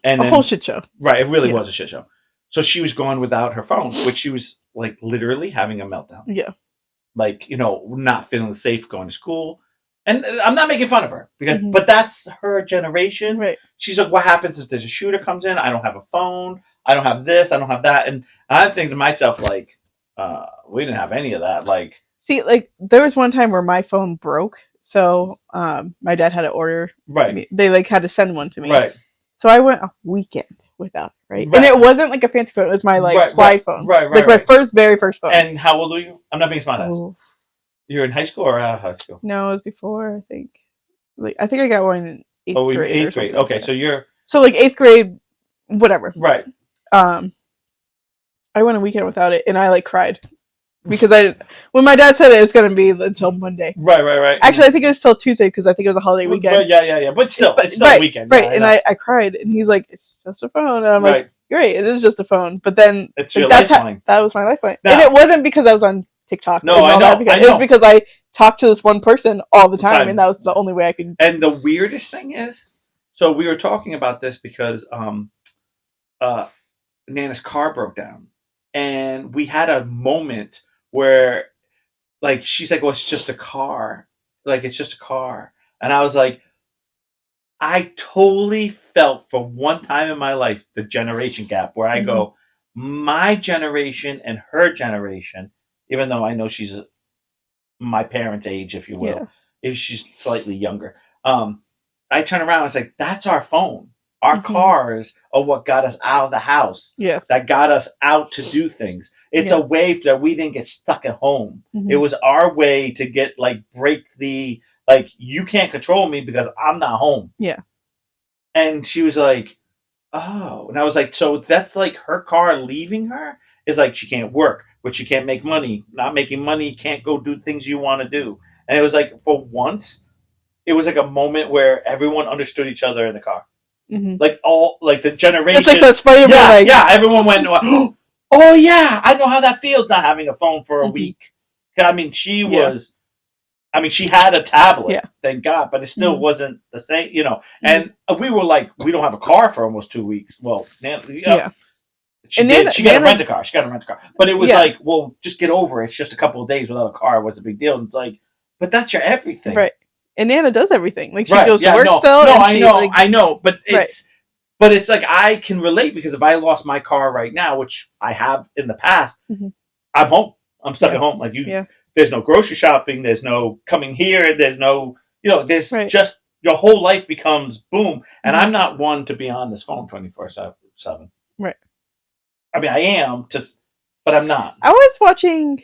and a whole shit show. Right, it really was a shit show. So she was gone without her phone, which she was like literally having a meltdown. Yeah. Like, you know, not feeling safe going to school. And I'm not making fun of her because but that's her generation. Right. She's like, what happens if there's a shooter comes in? I don't have a phone. I don't have this. I don't have that. And I think to myself, like, we didn't have any of that. Like, see, like there was one time where my phone broke. So my dad had to order. Right. They like had to send one to me. Right. So I went a weekend without it, right? And it wasn't like a fancy phone. It was my like slide phone. Right. Like my very first phone. And how old were you? I'm not being smart ass. You're in high school or out of high school? No, it was before, I think. Like I think I got one in 8th grade. 8th grade. Okay, so like 8th grade, whatever. Right. I went a weekend without it, and I like cried because when my dad said it was gonna be until Monday. Right. Actually, I think it was till Tuesday because I think it was a holiday weekend. But yeah. But still, it's still a weekend. Right. And I cried, and he's like, "It's just a phone," and I'm like, "You're right, it is just a phone." But then it's your lifeline. That was my lifeline, now, and it wasn't because I was on TikTok. No, I know. It was because I talked to this one person all the time, and that was the only way I could. And the weirdest thing is, so we were talking about this because Nana's car broke down, and we had a moment where, like she's like, well, it's just a car. Like it's just a car. And I was like, I totally felt for one time in my life the generation gap where I Mhm. go, my generation and her generation, even though I know she's my parents' age, if you Yeah. will, if she's slightly younger. I turn around and it's like, that's our phone. Our Mhm. cars are what got us out of the house, Yeah. that got us out to do things. It's Yeah. a way that we didn't get stuck at home. It Mhm. was our way to get like break the like you can't control me because I'm not home. Yeah. And she was like, oh. And I was like, so that's like her car leaving her is like she can't work, but she can't make money. Not making money, can't go do things you want to do. And it was like for once, it was like a moment where everyone understood each other in the car. Mhm. Like all like the generation. It's like the Spider-Man. Yeah, like, yeah. Everyone went, oh yeah, I know how that feels not having a phone for a Mhm. week. I mean, she Yeah. was. I mean, she had a tablet, Yeah. thank God, but it still Mhm. wasn't the same, you know. Mhm. And we were like, we don't have a car for almost 2 weeks. Well, Yeah. she And did. Nana, She got a Nana, rent a car. She got a rent a car. But it was yeah. like, well, just get over it. It's just a couple of days without a car. What's a big deal? And it's like, but that's your everything. Right. And Nana does everything. Like she Right. goes to Yeah. work No. still. No. And I she, know. like, I know. But Right. it's like I can relate because if I lost my car right now, which I have in the past, Mhm. I'm home. I'm stuck Yeah. at home. Like you, Yeah. there's no grocery shopping. There's no coming here. There's no, there's Right. just your whole life becomes boom. And Mhm. I'm not one to be on this phone 24/7. Right. I mean, I am just, but I'm not. I was watching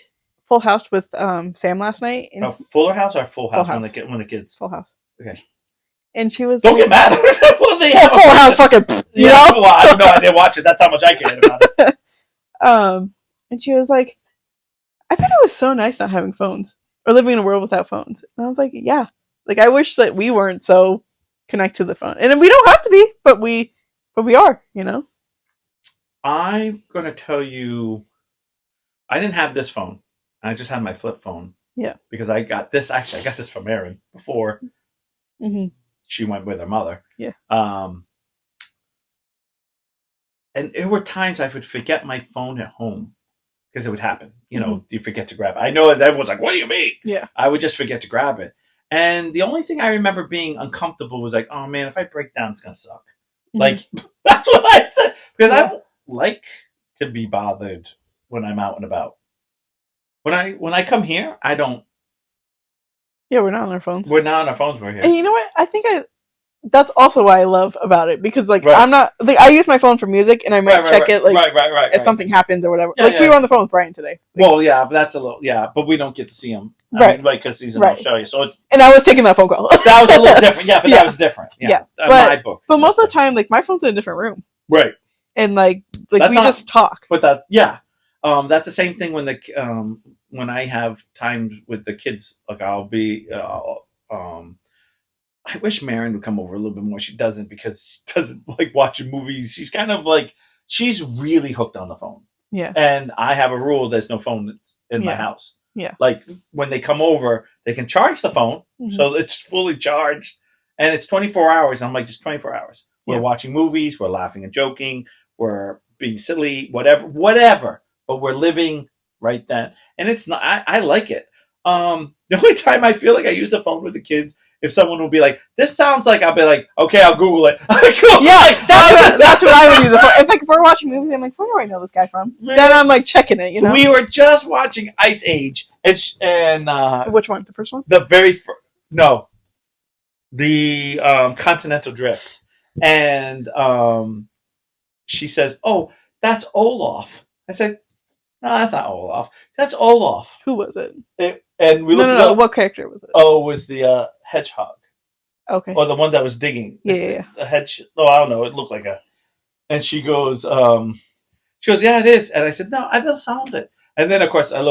Full House with Sam last night. And A Fuller House or Full House, House. when the kids. Full House. Okay. And she was Don't like, get mad. Well, they Full, have a Full House, fucking, you yeah, know. well, I don't know. I didn't watch it. That's how much I cared about it. And she was like, I bet it was so nice not having phones or living in a world without phones. And I was like, yeah. Like I wish that we weren't so connected to the phone, and we don't have to be, but we are. You know. I'm gonna tell you, I didn't have this phone. I just had my flip phone. Yeah. Because I got this. Actually, I got this from Erin before Mm-hmm. she went with her mother. Yeah. And there were times I would forget my phone at home because it would happen. You forget to grab it. I know that everyone's like, "What do you mean?" Yeah. I would just forget to grab it. And the only thing I remember being uncomfortable was like, "Oh man, if I break down, it's gonna suck." Mhm. Like that's what I said because I Yeah. don't like to be bothered when I'm out and about. When I come here, I don't. Yeah, we're not on our phones. We're not on our phones. We're here. And you know what? I think that's also what I love about it, because like Right. I'm not like I use my phone for music, and I might check it like right. if something happens or whatever. Yeah, like yeah. we were on the phone with Brian today. Like, Well, yeah, but that's a little, yeah, but we don't get to see him, Right. Because he's in Right. Australia, so it's and I was taking that phone call. that was a little different, yeah, but Yeah. that was different, Yeah. in But- my book. But most of the time, like my phone's in a different room, right? and like That's we not- just talk. But that, yeah, that's the same thing when I have times with the kids. Like I'll be, I wish Marin would come over a little bit more. She doesn't because she doesn't like watching movies. She's kind of like she's really hooked on the phone. Yeah. And I have a rule: there's no phone in my Yeah. house. Yeah. Like when they come over, they can charge the phone, Mhm. so it's fully charged, and it's 24 hours. I'm like, just 24 hours. We're Yeah. watching movies, we're laughing and joking, we're being silly, whatever. But we're living right then, and it's not. I like it. The only time I feel like I use the phone with the kids, if someone will be like, "This sounds like," I'll be like, "Okay, I'll Google it." Yeah, that's what I would use it for. If like if we're watching movies, I'm like, where do I know this guy from? Then I'm like checking it, you know. We were just watching Ice Age, and Which one? The first one? the the Continental Drift, and she says, "Oh, that's Olaf." I said, "No, that's not Olaf. That's Olaf." Who was it? And we looked it No. up. What character was it? Oh, it was the hedgehog, Okay. or the one that was digging. Yeah. The hedge. Oh, I don't know. It looked like a. And she goes, "Yeah, it is." And I said, "No, I don't sound it." And then of course I'm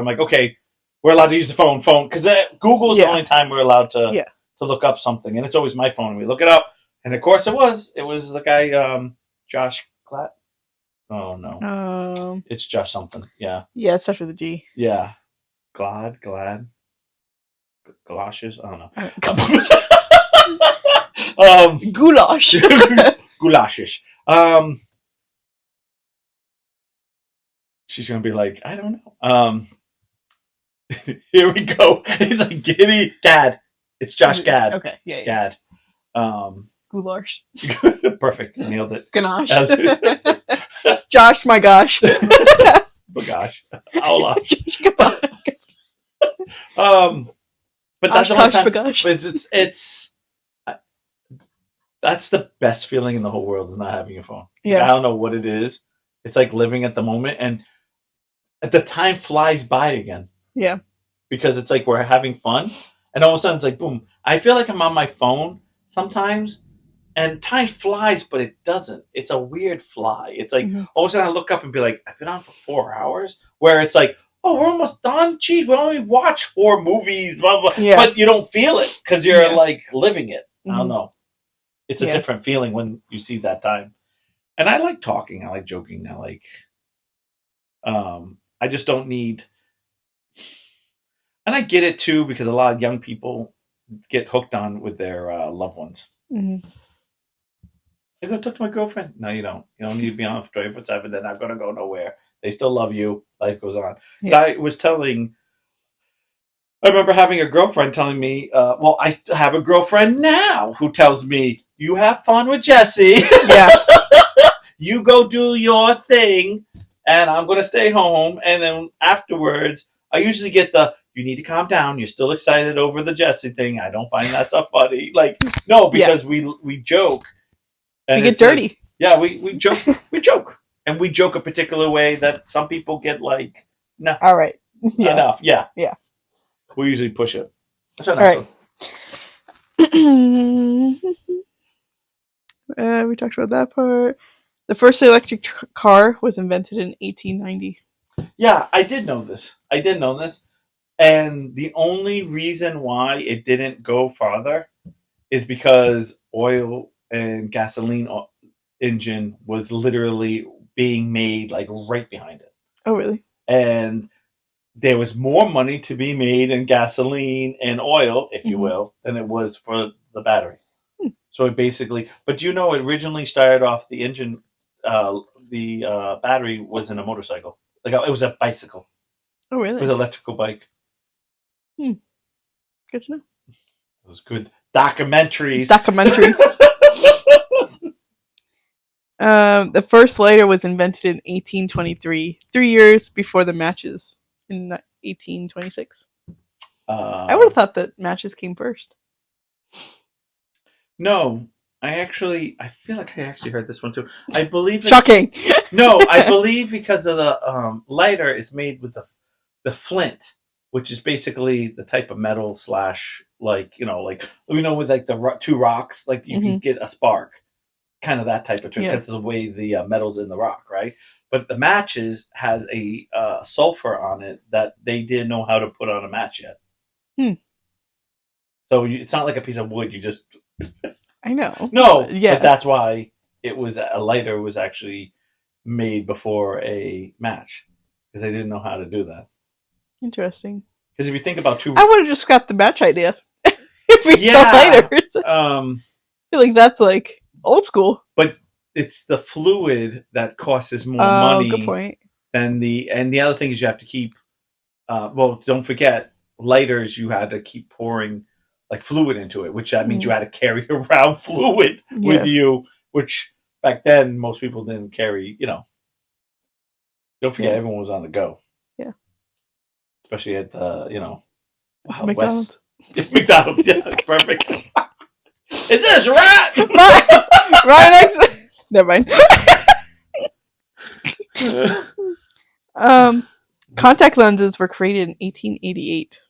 like, "Okay, we're allowed to use the phone, because Google is the only time we're allowed to look up something, and it's always my phone. We look it up, and of course it was the guy Josh Glatt. Oh no, it's Josh something. Yeah, it starts with a G. Yeah, Glad, galoshes. I don't know. Goulash. Goulashes. She's gonna be like, I don't know. Here we go. It's like Giddy Gad. It's Josh Gad. Okay, yeah. Gad. Goulash. Perfect. Nailed it. Ganache. Josh, my gosh. Bagosh. Aulash. Josh, gosh. But that's the only Oshkosh time. bagosh. But it's that's the best feeling in the whole world is not having a phone. Like, Yeah. I don't know what it is. It's like living at the moment, and the time flies by again. Yeah. Because it's like we're having fun, and all of a sudden it's like boom. I feel like I'm on my phone sometimes, and time flies, but it doesn't. It's a weird fly. It's like Mhm. all of a sudden I look up and be like, I've been on for 4 hours. Where it's like, oh, we're almost done. Geez, we only watched 4 movies, blah, blah. Yeah. But you don't feel it because you're Yeah. like living it. I don't Mhm. know. It's a Yeah. different feeling when you see that time. And I like talking. I like joking. I like. I just don't need. And I get it too because a lot of young people get hooked on with their loved ones. Mhm. I go talk to my girlfriend. No, you don't. You don't need to be on 24/7. They're not going to go nowhere. They still love you. Life goes on. So Yeah. I was telling. I remember having a girlfriend telling me, well, I have a girlfriend now who tells me, you have fun with Jesse. Yeah. You go do your thing, and I'm going to stay home. And then afterwards, I usually get the, you need to calm down. You're still excited over the Jesse thing. I don't find that stuff funny. Like, no, because we joke. And We get it's like, dirty. yeah, we joke. We joke. And we joke a particular way that some people get like, no, All right. Yeah. enough. Yeah. Yeah. We usually push it. That's a All nice right. one. We talked about that part. The first electric car was invented in 1890. Yeah, I did know this. And the only reason why it didn't go farther is because oil and gasoline engine was literally being made like right behind it. Oh, really? And there was more money to be made in gasoline and oil, if you will, than it was for the battery. So it basically, but you know, it originally started off the engine, the battery was in a motorcycle. Like it was a bicycle. Oh, It really? was an electrical bike. Good to know. It was good documentaries. Documentary. The first lighter was invented in 1823, 3 years before the matches in 1826. I would have thought that matches came first. No, I feel like I actually heard this one too. I believe it's, Shocking. No, I believe because of the lighter is made with the flint, which is basically the type of metal slash like with like the two rocks, like you can get a spark, kind of that type of trick because of the way the metal's in the rock, right? But the matches has a sulfur on it that they didn't know how to put on a match yet. So it's not like a piece of wood. You just I know. no, Yeah. but that's why it was a lighter was actually made before a match because they didn't know how to do that. Interesting. Because if you think about two, I would have just scrapped the match idea. If we yeah, sell lighters. I feel like that's like old school. But it's the fluid that costs more money. Good point. And the other thing is you have to keep. Well, don't forget lighters. You had to keep pouring like fluid into it, which that means you had to carry around fluid with you, which back then most people didn't carry. Don't forget everyone was on the go. Yeah. Especially at the McDonald's. McDonald's, yeah, perfect. Is this right? Right next. Never mind. Contact lenses were created in 1888.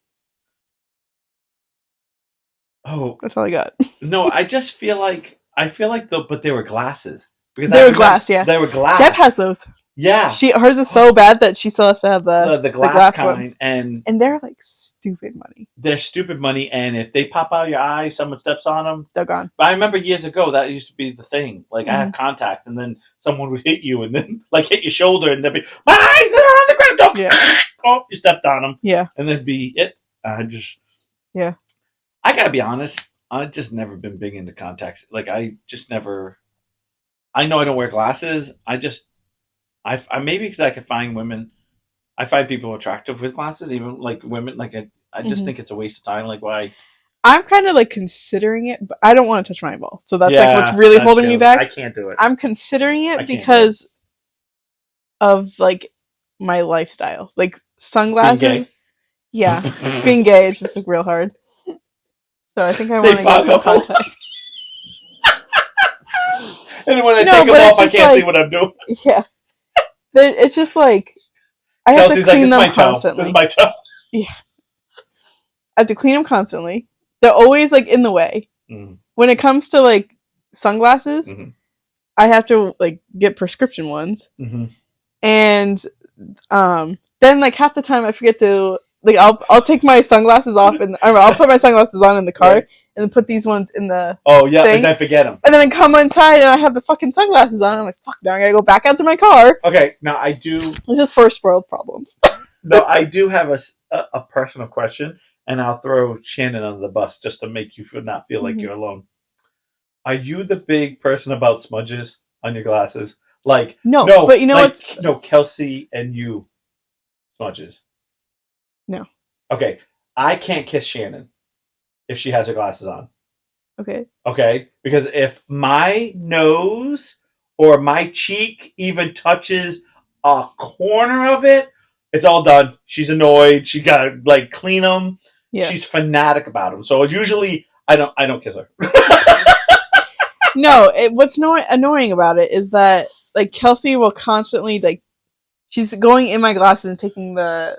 Oh, that's all I got. No, I just feel like but they were glasses because they were glass. Yeah, they were glass. Deb has those. Yeah, hers is so bad that she still has to have the glass kind, ones. and they're like stupid money. They're stupid money, and if they pop out your eye, someone steps on them, they're gone. But I remember years ago that used to be the thing. Like I have contacts, and then someone would hit you, and then like hit your shoulder, and they'd be my eyes are on the ground. Don't. Yeah. Oh, you stepped on them. Yeah, and then be it. I gotta be honest. I've just never been big into contacts. Like I just never. I know I don't wear glasses. I maybe because I could find women. I find people attractive with glasses, even like women. Like I just Mhm. think it's a waste of time. Like why? I'm kind of like considering it, but I don't want to touch my eyeball. So that's like what's Yeah, really that holding me too. I back. can't do it. I'm considering I it can't do it. because of like my lifestyle. Like Being sunglasses, gay. yeah. Being gay is just like real hard. So I think I They want to get fog some up, contacts. and when I No, take them but it's off, I just can't see like, what I'm doing. yeah. It's just like I have to Kelsey's like, clean "It's them my toe. This is constantly. my toe." Yeah. I have to clean them constantly. They're always like in the way. Mm-hmm. When it comes to like sunglasses, Mm-hmm. I have to like get prescription ones. Mm-hmm. And then like half the time I forget to like I'll take my sunglasses off and I'll put my sunglasses on in the car Right. and then put these ones in the Oh yeah, thing. and then forget them. And then I come inside and I have the fucking sunglasses on. I'm like, fuck, now I gotta go back out to my car. Okay, now I do. This is first world problems. No, I do have a personal question, and I'll throw Shannon under the bus just to make you not feel like you're alone. Are you the big person about smudges on your glasses? Like No, but you know like what's no Kelsey and you smudges. no. Okay, I can't kiss Shannon if she has her glasses on. Okay. Okay, because if my nose or my cheek even touches a corner of it, it's all done. She's annoyed. She got to like clean them. Yeah. She's fanatic about them. So usually I don't kiss her. No, what's annoying about it is that like Kelsey will constantly like she's going in my glasses and taking the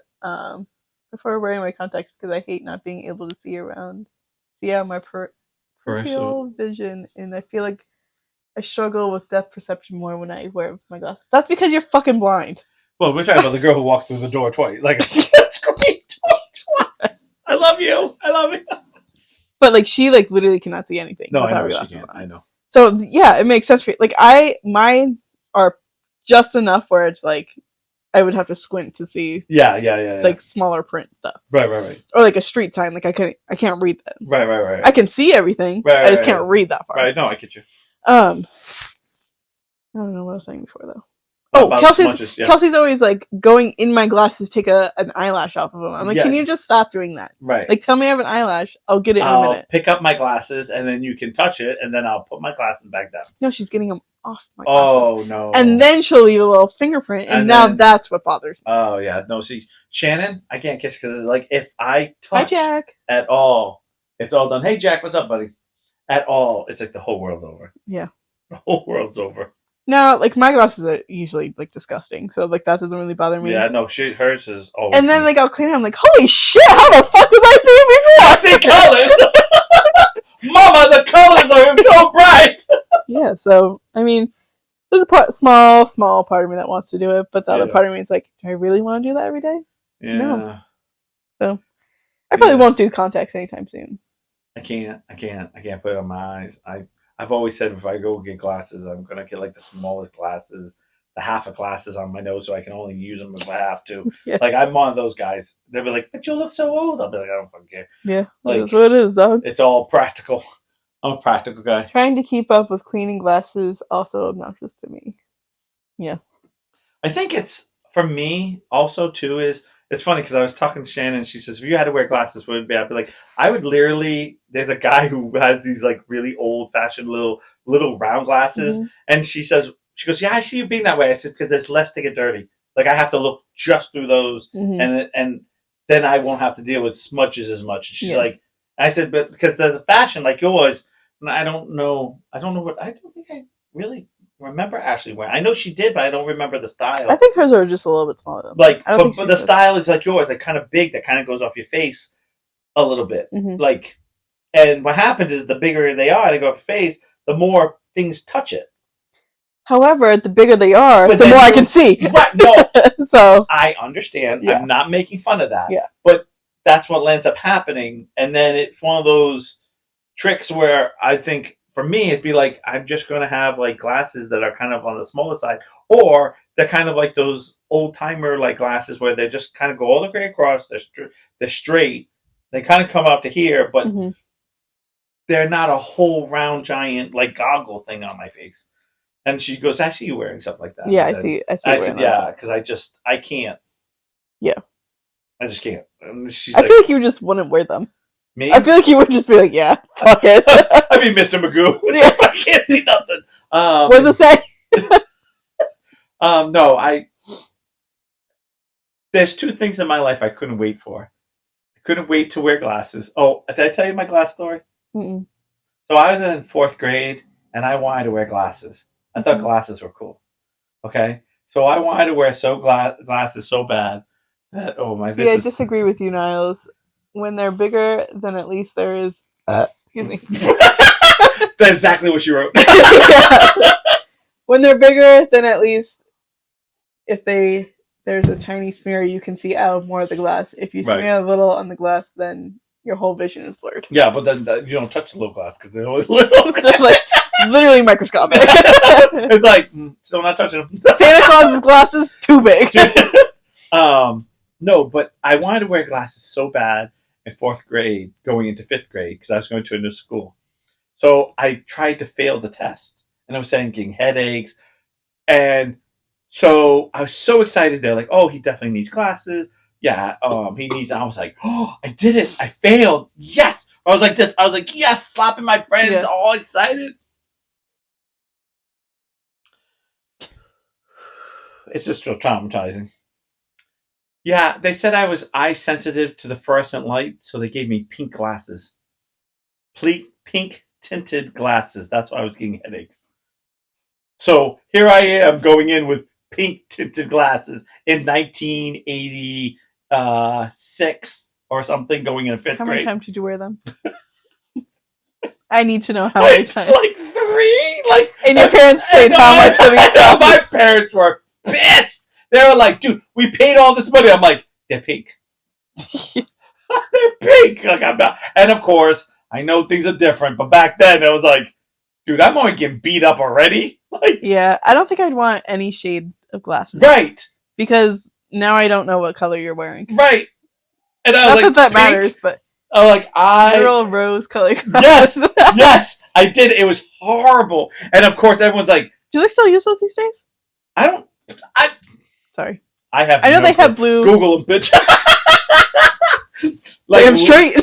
before wearing my contacts because I hate not being able to see around, see out my peripheral vision, and I feel like I struggle with depth perception more when I wear my glasses. That's because you're fucking blind. Well, we're talking about the girl who walked through the door twice. Like screamed twice. I love you. I love you. But like she like literally cannot see anything. No, I without know her she glasses can't. on. I know. So yeah, it makes sense for you. Like mine are just enough where it's like I would have to squint to see Yeah. like smaller print stuff. Right. Or like a street sign. Like I can't read that. Right. I can see everything. Right, I just can't read that far. Right, no, I get you. I don't know what I was saying before though. Oh, Kelsey's always like going in my glasses, take an eyelash off of them. I'm like, can you just stop doing that? Right. Like, tell me I have an eyelash. I'll get it in a minute. Pick up my glasses and then you can touch it, and then I'll put my glasses back down. No, she's getting them off my glasses. Oh no! And then she'll leave a little fingerprint, and now that's what bothers me. Oh yeah, no. See, Shannon, I can't kiss because like if I touch Hi, Jack. at all, it's all done. Hey, Jack, what's up, buddy? At all, it's like the whole world's over. Yeah. The whole world's over. No, like my glasses are usually like disgusting, so like that doesn't really bother me. Yeah, no, hers is always. And then like I'll clean it. I'm like, holy shit! How the fuck was I seeing before? I see colors. Mama, the colors are so bright. Yeah, so I mean, there's a small part of me that wants to do it, but the other part of me is like, do I really want to do that every day? Yeah. No. So I probably won't do contacts anytime soon. I can't put it on my eyes. I've always said if I go get glasses, I'm gonna get like the smallest glasses, the half of glasses on my nose, so I can only use them if I have to. Yeah. Like I'm one of those guys. They'll be like, "But you look so old." I'll be like, "I don't fucking care." Yeah, like, that's what it is, dog. It's all practical. I'm a practical guy. Trying to keep up with cleaning glasses also obnoxious to me. Yeah. I think it's for me also too is. It's funny because I was talking to Shannon and she says, if you had to wear glasses, what would it be? I'd be like, I would literally, there's a guy who has these like really old fashioned little round glasses. Mm-hmm. And she goes, yeah, I see you being that way. I said, because there's less to get dirty. Like I have to look just through those and then I won't have to deal with smudges as much. And she's like, I said, but because there's a fashion like yours, and I don't think I really remember Ashley wearing. I know she did, but I don't remember the style. I think hers are just a little bit smaller. Like, but the style is like yours, like kind of big, that kind of goes off your face a little bit. Mm-hmm. Like, and what happens is the bigger they are, they go off your face, the more things touch it. However, the bigger they are, the more I can see. Right? No, so I understand. Yeah. I'm not making fun of that. Yeah, but that's what ends up happening, and then it's one of those tricks where I think. For me, it'd be like I'm just going to have like glasses that are kind of on the smaller side, or they're kind of like those old timer like glasses where they just kind of go all the way across. They're straight. They kind of come out to here, but they're not a whole round giant like goggle thing on my face. And she goes, "I see you wearing stuff like that." Yeah, I see. I said, "Yeah," because I can't. Yeah. I just can't. And she's I like, feel like you just wouldn't wear them. me? I feel like you would just be like, yeah, fuck it. I mean, Mr. Magoo. Yeah. I can't see nothing. What does it say? No, there's two things in my life I couldn't wait for. I couldn't wait to wear glasses. Oh, did I tell you my glass story? Mm-mm. So I was in 4th grade, and I wanted to wear glasses. I thought Mhm. glasses were cool. Okay, so I wanted to wear glasses so bad that See, this I is disagree with you, Niles. When they're bigger, then at least there is. Excuse me. that's exactly what she wrote. Yeah. When they're bigger, then at least if there's a tiny smear, you can see out of more of the glass. If you Right. smear a little on the glass, then your whole vision is blurred. Yeah, but then you don't touch the little glass because they're always little. They're like literally microscopic. It's like still not touching them. Santa Claus's glasses too big. No, but I wanted to wear glasses so bad in 4th grade, going into 5th grade, because I was going to a new school. So I tried to fail the test, and I was saying getting headaches, and so I was so excited. They're like, "Oh, he definitely needs glasses. Yeah, he needs." And I was like, "Oh, I did it! I failed! Yes!" I was like this. I was like, "Yes!" Slapping my friends, Yeah. all excited. It's just real traumatizing. Yeah, they said I was eye sensitive to the fluorescent light, so they gave me pink glasses. Pink tinted glasses. That's why I was getting headaches. So here I am going in with pink tinted glasses in 1986 or something, going in fifth How many grade. times did you wear them? I need to know how many times. Like 3. Like, and your parents paid how much for these glasses? My parents were pissed. They were like, "Dude, we paid all this money." I'm like, "They're pink." They're pink. Like, I'm not. And of course, I know things are different, but back then it was like, dude, I'm only getting beat up already. Like, yeah, I don't think I'd want any shade of glasses. Right. Because now I don't know what color you're wearing. Right. And I was Not like, that pink? matters, but Oh, like literal rose color Yes, glasses. yes, I did. It was horrible. And of course, everyone's like, Do they still use those these days? Sorry. I have. I know no they clue. have blue. Google them, bitch. Damn straight.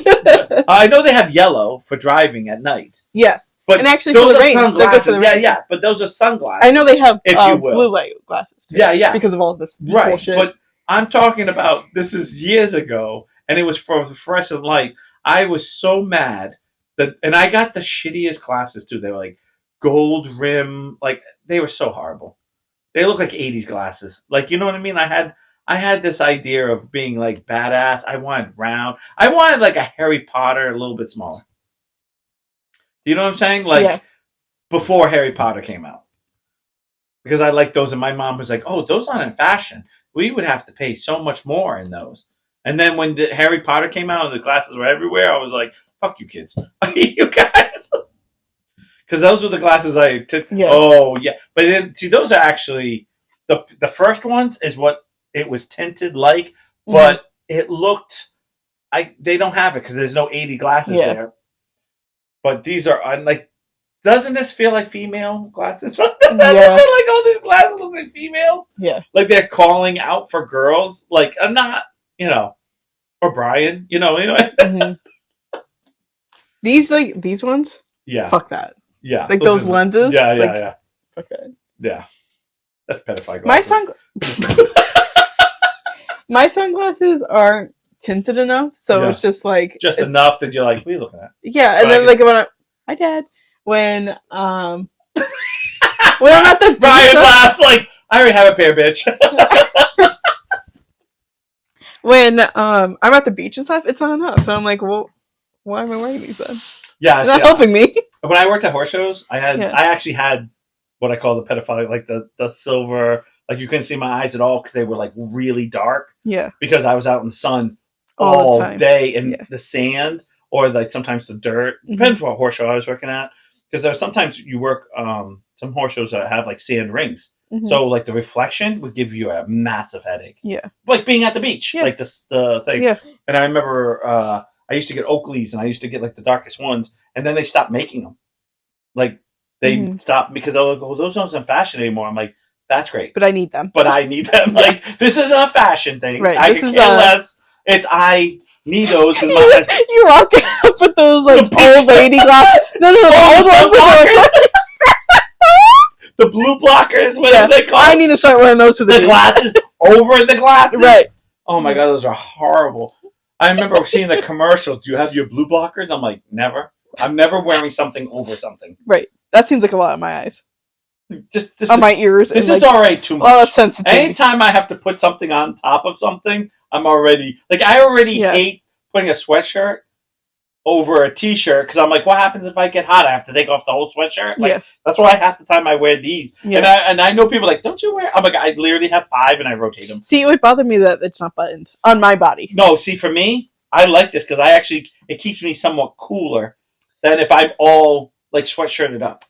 I know they have yellow for driving at night. Yes. But and actually, those for the are rain, sunglasses. they're good for the rain. Yeah, but those are sunglasses. I know they have if you will. blue light glasses too. Yeah. Because of all of this Right, bullshit. but I'm talking about this is years ago, and it was for the fluorescent light. I was so mad and I got the shittiest glasses too. They were like gold rim, like they were so horrible. They look like '80s glasses. Like, you know what I mean? I had this idea of being like badass. I wanted round. I wanted like a Harry Potter, a little bit smaller. Do you know what I'm saying? Like before Harry Potter came out. Because I liked those, and my mom was like, "Oh, those aren't in fashion. We would have to pay so much more in those." And then when the Harry Potter came out and the glasses were everywhere, I was like, "Fuck you, kids, you guys," because those were the glasses I took. Yeah. Oh yeah, but then see, those are actually the first ones is what it was tinted like, but it looked. They don't have it because there's no 80 glasses there. But these are like. Doesn't this feel like female glasses? Doesn't it feel like all these glasses look like females? Yeah. Like they're calling out for girls. Like, I'm not, or Brian, Mm-hmm. These ones? Yeah. Fuck that. Yeah. Like those lenses? Yeah. Fuck that. Yeah. That's pedophile glasses. My sunglasses aren't tinted enough, so it's just like... Just enough that you're like, what are you looking at? Yeah, and then like hi Dad. When I'm at the Brian laughs like, I already have a pair, bitch. When I'm at the beach and stuff, it's not enough. So I'm like, well, why am I wearing these then? Yeah, it's not helping me. When I worked at horse shows, I actually had what I call the pedophile, like the silver, like you couldn't see my eyes at all because they were like really dark. Yeah. Because I was out in the sun all day in the sand or like sometimes the dirt. Depends what horse show I was working at. Because there's sometimes you work some horse shows that have like sand rings. So like the reflection would give you a massive headache. Yeah. Like being at the beach. Yeah. Like the thing. Yeah. And I remember I used to get Oakleys and I used to get like the darkest ones and then they stopped making them. Like they stopped because those aren't in fashion anymore. I'm like, That's great. but I need them. But I need them. Like, this isn't a fashion thing. Right, I this could is care a- less. It's I need those because You walk up with those like old lady glasses. No, the old ones with the blue blockers, whatever they call I it. need to start wearing those to the The beach. glasses over the glasses. Right. Oh my god, those are horrible. I remember seeing the commercials. Do you have your blue blockers? I'm like, never. I'm never wearing something over something. Right. That seems like a lot in my eyes. Just this On is my ears. this and, is like, already too a lot of much. sensitivity. Anytime I have to put something on top of something, I'm already like I already Yeah. hate putting a sweatshirt over a t-shirt because I'm like, what happens if I get hot? I have to take off the whole sweatshirt. Like Yeah. that's why half the time I wear these. Yeah. And I know people are like, don't you wear? I'm like, I literally have 5 and I rotate them. See, it would bother me that it's not buttoned on my body. No, see, for me, I like this because it keeps me somewhat cooler than if I'm all like sweatshirted up.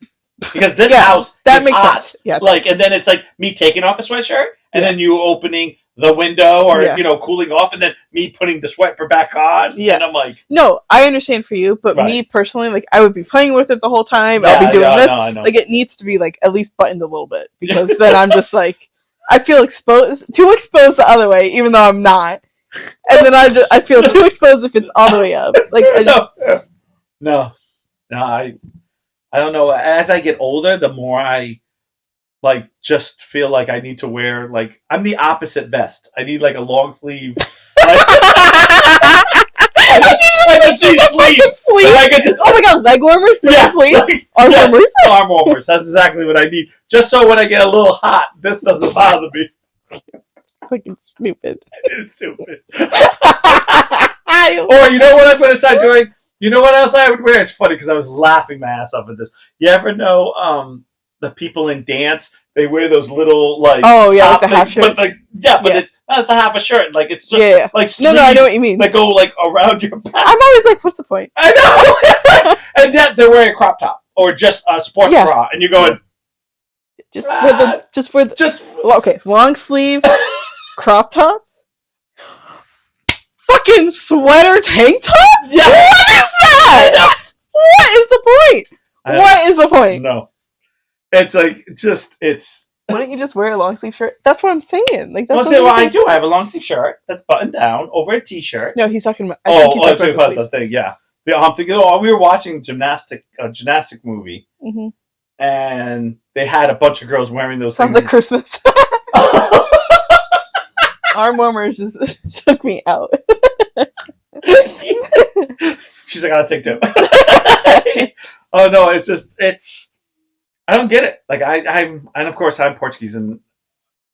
Because this Yeah, house that it's makes hot. sense. Yeah. Like, and then it's like me taking off a sweatshirt and Yeah. then you opening the window or Yeah. cooling off and then me putting the sweater back on. Yeah. And I'm like, No, I understand for you, but Right. me personally, like I would be playing with it the whole time. yeah, I'll be doing yeah, this. I know. Like it needs to be like at least buttoned a little bit because then I'm just like I feel too exposed the other way, even though I'm not. And then I feel too exposed if it's all the way up. Like I just, no, I don't know. As I get older, the more I like just feel like I need to wear like I'm the opposite vest. I need like a long sleeve. Like, I just need sleeves. Sleeve. Like, I could just, oh my god, leg warmers for yeah, sleep. like, Arm yes, warmers. arm warmers. That's exactly what I need. Just so when I get a little hot, this doesn't bother me. Fucking stupid. It's stupid. Or you know what I'm going to start doing? You know what else I would wear? It's funny because I was laughing my ass off at this. You ever know the people in dance? They wear those little like Oh yeah, like top the half things, shirt. but like Yeah. it's a half a shirt. Like it's just Yeah. like No, I know what sleeves you mean. that go like around your back. I'm always like, what's the point? I know. It's like, and yet they're wearing a crop top or just a sports Yeah. bra, and you're going Just for the just well, okay, long sleeve crop tops. Fucking sweater tank tops? Yeah. What is that? What is the point? What is the point? No. It's like it's. Why don't you just wear a long sleeve shirt? That's what I'm saying. Like that's Well, I do. I have a long sleeve shirt that's buttoned down over a t-shirt. No, he's talking about. I think he's I'm talking talking about about the thing. Yeah, I'm thinking. Oh, we were watching a gymnastic movie, the and they had a bunch of girls wearing those Sounds things. like Christmas. Arm warmers just took me out. She's like, I think too. Oh no, it's. I don't get it. Like I'm, and of course I'm Portuguese, and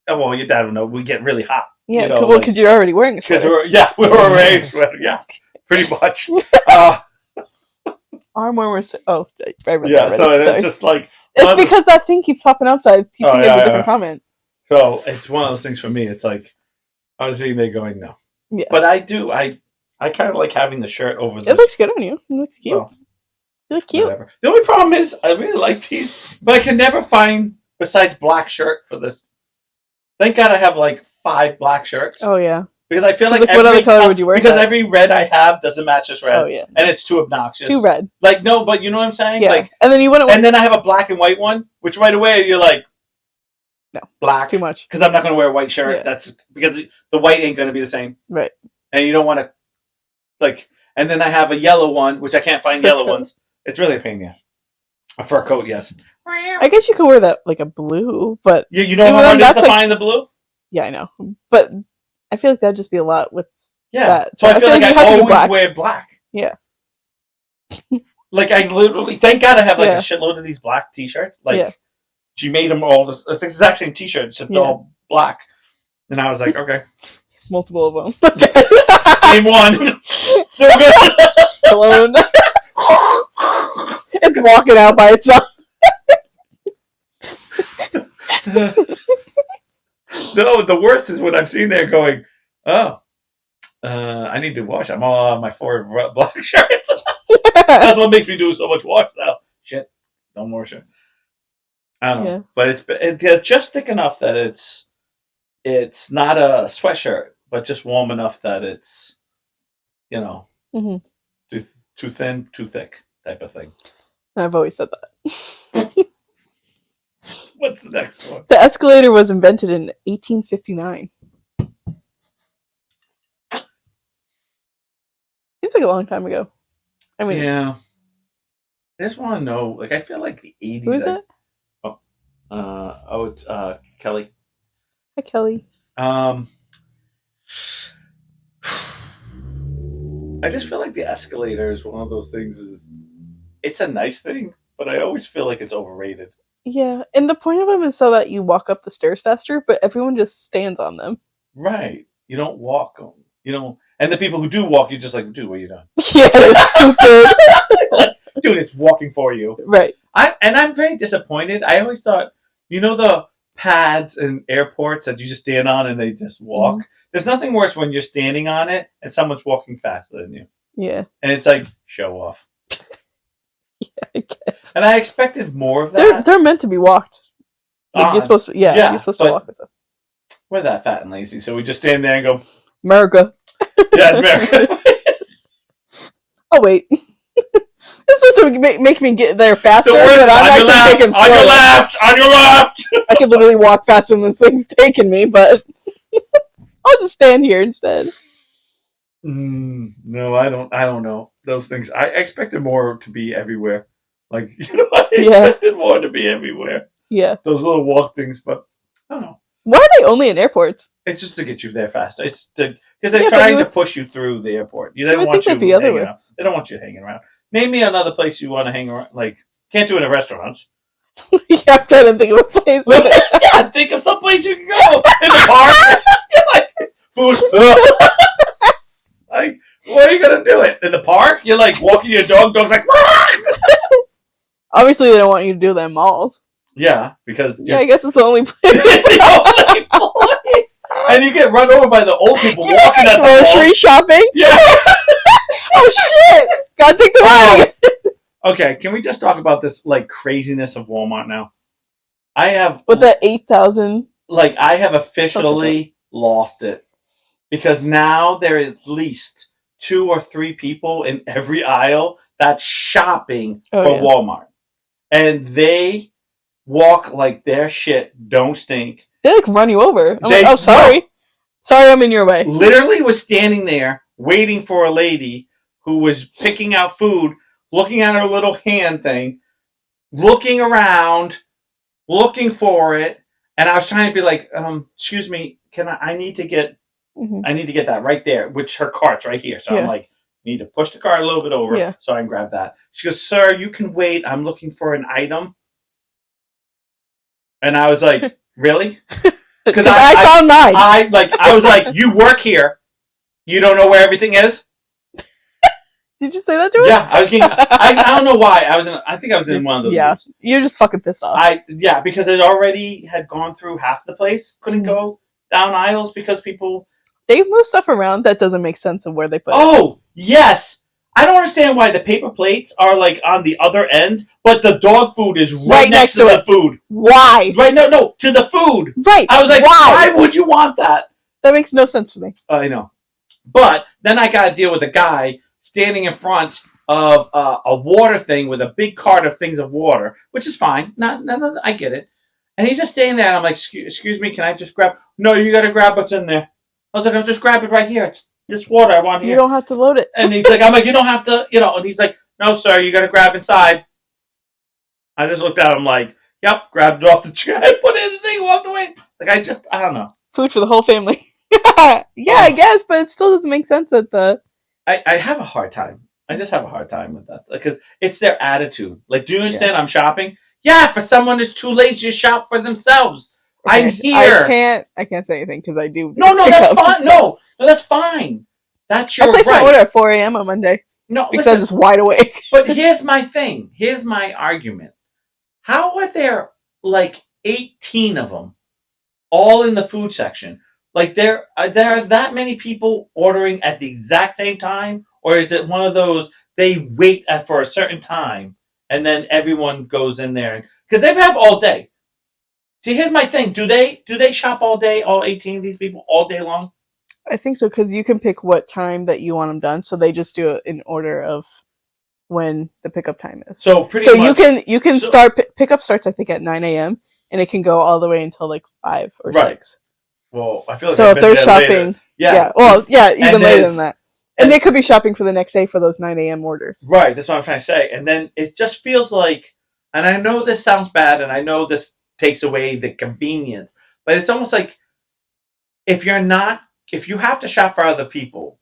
well, your dad would know. We get really hot. Yeah, You know, well, like- because you're already wearing a Because sweater. we were raised with, yeah, pretty much. Arm warmers. Oh, I read Yeah, that so already. it's just like It's because that thing keeps popping up, so I keep thinking of a different comment. so it's one of those things for me. It's like I was sitting there going no, Yeah. but I do I kind of like having the shirt over the. It looks good on you. It looks cute. well, You look cute. whatever. The only problem is I really like these, but I can never find besides black shirt for this. Thank God I have like 5 black shirts Oh yeah. because I feel like What other color would you wear? because that? every red I have doesn't match this red, Oh yeah. and it's too obnoxious. Too red. Like no, but you know what I'm saying? Yeah. Like, and then you wouldn't. and then I have a black and white one, which right away you're like, No. black Too much. because I'm not going to wear a white shirt. Yeah. That's because the white ain't going to be the same, Right. and you don't want to like. And then I have a yellow one, which I can't find Fur yellow coat. ones. It's really a pain, yes. A fur coat, yes. I guess you could wear that like a blue, but You know Even how hard it is that's to like- find the blue? yeah, I know. But I feel like that'd just be a lot with. Yeah. that. So I feel like you I have to do always black. wear black. Yeah. Like I literally, thank God I have like Yeah. a shitload of these black T-shirts. Like Yeah. she made them all. It's the exact same T-shirt, except they're Yeah. all black. And I was like, okay, It's multiple of them. same one. Still good. Alone. It's walking out by itself. No, the worst is when I'm sitting there going, oh, I need to wash. I'm all on my 4 black shirts. That's what makes me do so much wash now. Shit, no more shit. I don't know, Yeah. but it's just thick enough that it's not a sweatshirt, but just warm enough that it's Mhm. too thin, too thick type of thing. I've always said that. What's the next one? The escalator was invented in 1859. Seems like a long time ago. I mean, Yeah. I just want to know. Like, I feel like the 80s. who is it? It's Kelly. Hi, Kelly. I just feel like the escalator is one of those things. It's a nice thing, but I always feel like it's overrated. Yeah, and the point of them is so that you walk up the stairs faster, but everyone just stands on them. Right. You don't walk them. You know, and the people who do walk, you're just like, dude, what are you doing? Yeah, it's stupid. Like, dude, it's walking for you. Right. I'm very disappointed. I always thought, the pads in airports that you just stand on and they just walk. Mhm. There's nothing worse when you're standing on it and someone's walking faster than you. Yeah. And it's like, show off. Yeah, I guess. And I expected more of that. They're meant to be walked. Like, you're supposed to, yeah, you're supposed to walk with them. We're that fat and lazy, so we just stand there and go, America. yeah, it's America. Oh, wait. It's supposed to make me get there faster, So but I'm on your actually left, taking on your slow. left, on your left. I can literally walk faster than this thing's taking me, but I'll just stand here instead. No, I don't know those things. I expected more to be everywhere. Like, I expected more to be everywhere. Yeah. Those little walk things, but I don't know. Why are they only in airports? It's just to get you there faster. It's because they're Yeah, but trying you to would- push you through the airport. They you don't would want think you that'd be other hanging way. out. They don't want you hanging around. Name me another place you want to hang around. Like, can't do it in restaurants. Yeah, I'm trying to think of a place. Yeah, think of some place you can go in the park. Like, food. Like, where are you gonna do it in the park? You're like walking your dog. Dog's like, Obviously, they don't want you to do that in malls. yeah, because Yeah, I guess it's the only place. it's the only place. And you get run over by the old people You walking at the grocery mall. shopping. Yeah. Oh shit! Gotta take the money. Okay, can we just talk about this like craziness of Walmart now? I have With that 8,000. I have officially lost it because now there is at least 2 or 3 people in every aisle that's shopping for yeah. Walmart, and they walk like their shit don't stink. They like run you over. I'm They- like, oh sorry, sorry, I'm in your way. Literally was standing there waiting for a lady who was picking out food, looking at her little hand thing, looking around, looking for it, and I was trying to be like, excuse me, I need to get that right there, which her cart's right here. So I'm Yeah. like, need to push the cart a little bit over so I can grab that. She goes, sir, you can wait. I'm looking for an item. And I was like, really? Because I found mine. I was like, you work here. You don't know where everything is? Did you say that to her? Yeah, I was getting. I don't know why. I think I was in one of those. Yeah, groups. you're just fucking pissed off. Because it already had gone through half the place. Couldn't go down aisles because people. They've moved stuff around that doesn't make sense of where they put it. Oh yes, I don't understand why the paper plates are like on the other end, but the dog food is right next to the food. Why? Right? No, to the food. Right. I was like, why would you want that? That makes no sense to me. I know, but then I got to deal with a guy standing in front of a water thing with a big cart of things of water, which is fine. No, I get it. And he's just standing there, and I'm like, excuse me, can I just grab? No, you got to grab what's in there. I was like, I'll just grab it right here. It's this water I want here. You don't have to load it. And he's like, I'm like, you don't have to, and he's like, no, sir, you got to grab inside. I just looked at him like, yep, grabbed it off the chair, put it in the thing, walked away. Like, I don't know. Food for the whole family. Yeah, I guess, but it still doesn't make sense at the... I have a hard time. I just have a hard time with that because it's their attitude. Like, do you understand? I'm shopping. Yeah, for someone that's too lazy to shop for themselves. Okay, I'm here. I can't say anything because I do. No, that's fine. No, that's fine. That's your I placed right. my order at 4 a.m. on Monday No, because listen, I'm just wide awake. but here's my thing. Here's my argument. How are there like 18 of them all in the food section? Like there are that many people ordering at the exact same time, or is it one of those they wait for a certain time and then everyone goes in there because they have all day. See, here's my thing: do they shop all day? All 18 of these people all day long? I think so because you can pick what time that you want them done, so they just do it in order of when the pickup time is. So pretty so much, you can start pickup starts I think at 9 a.m. and it can go all the way until like 5 or Right. 6. Well, I feel like So I've if been they're there shopping, later. Yeah. even later than that. And and- they could be shopping for the next day for those 9 a.m. orders. Right, that's what I'm trying to say. And then it just feels like, and I know this sounds bad, and I know this takes away the convenience, but it's almost like if you have to shop for other people,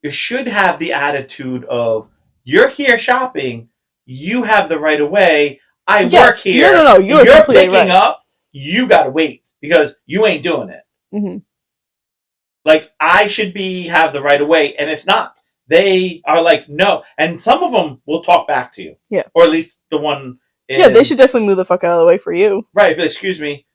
you should have the attitude of, you're here shopping, you have the right of way, I work Yes. here, No, you're completely picking right. up, you gotta wait, because you ain't doing it. Mm-hmm. Like, I should have the right of way, and it's not. They are like, no. And some of them will talk back to you. Yeah. Or at least the one Yeah, they should definitely move the fuck out of the way for you. Right, but excuse me.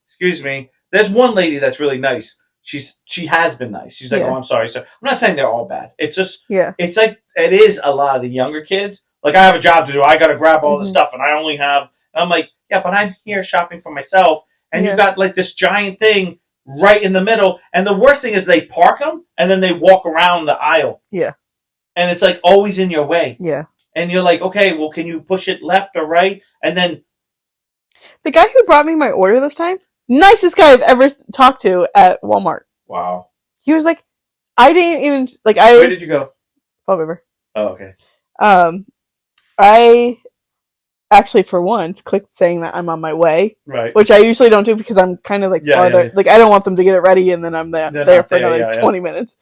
There's one lady that's really nice. She has been nice. She's like, Yeah. oh, I'm sorry, sir. I'm not saying they're all bad. It's just, Yeah. it's like, it is a lot of the younger kids. Like, I have a job to do. I got to grab all the stuff, and I only have, and I'm like, yeah, but I'm here shopping for myself, and you got like this giant thing right in the middle. And the worst thing is they park them, and then they walk around the aisle. Yeah. And it's like always in your way. Yeah. And you're like, okay, well, can you push it left or right? And then the guy who brought me my order this time, nicest guy I've ever talked to at Walmart. Wow. He was like, I didn't even like. Where did you go? Fall River. Oh, okay. I actually for once clicked saying that I'm on my way, right? Which I usually don't do because I'm kind of like farther. Yeah. Like I don't want them to get it ready and then I'm there for another 20 minutes.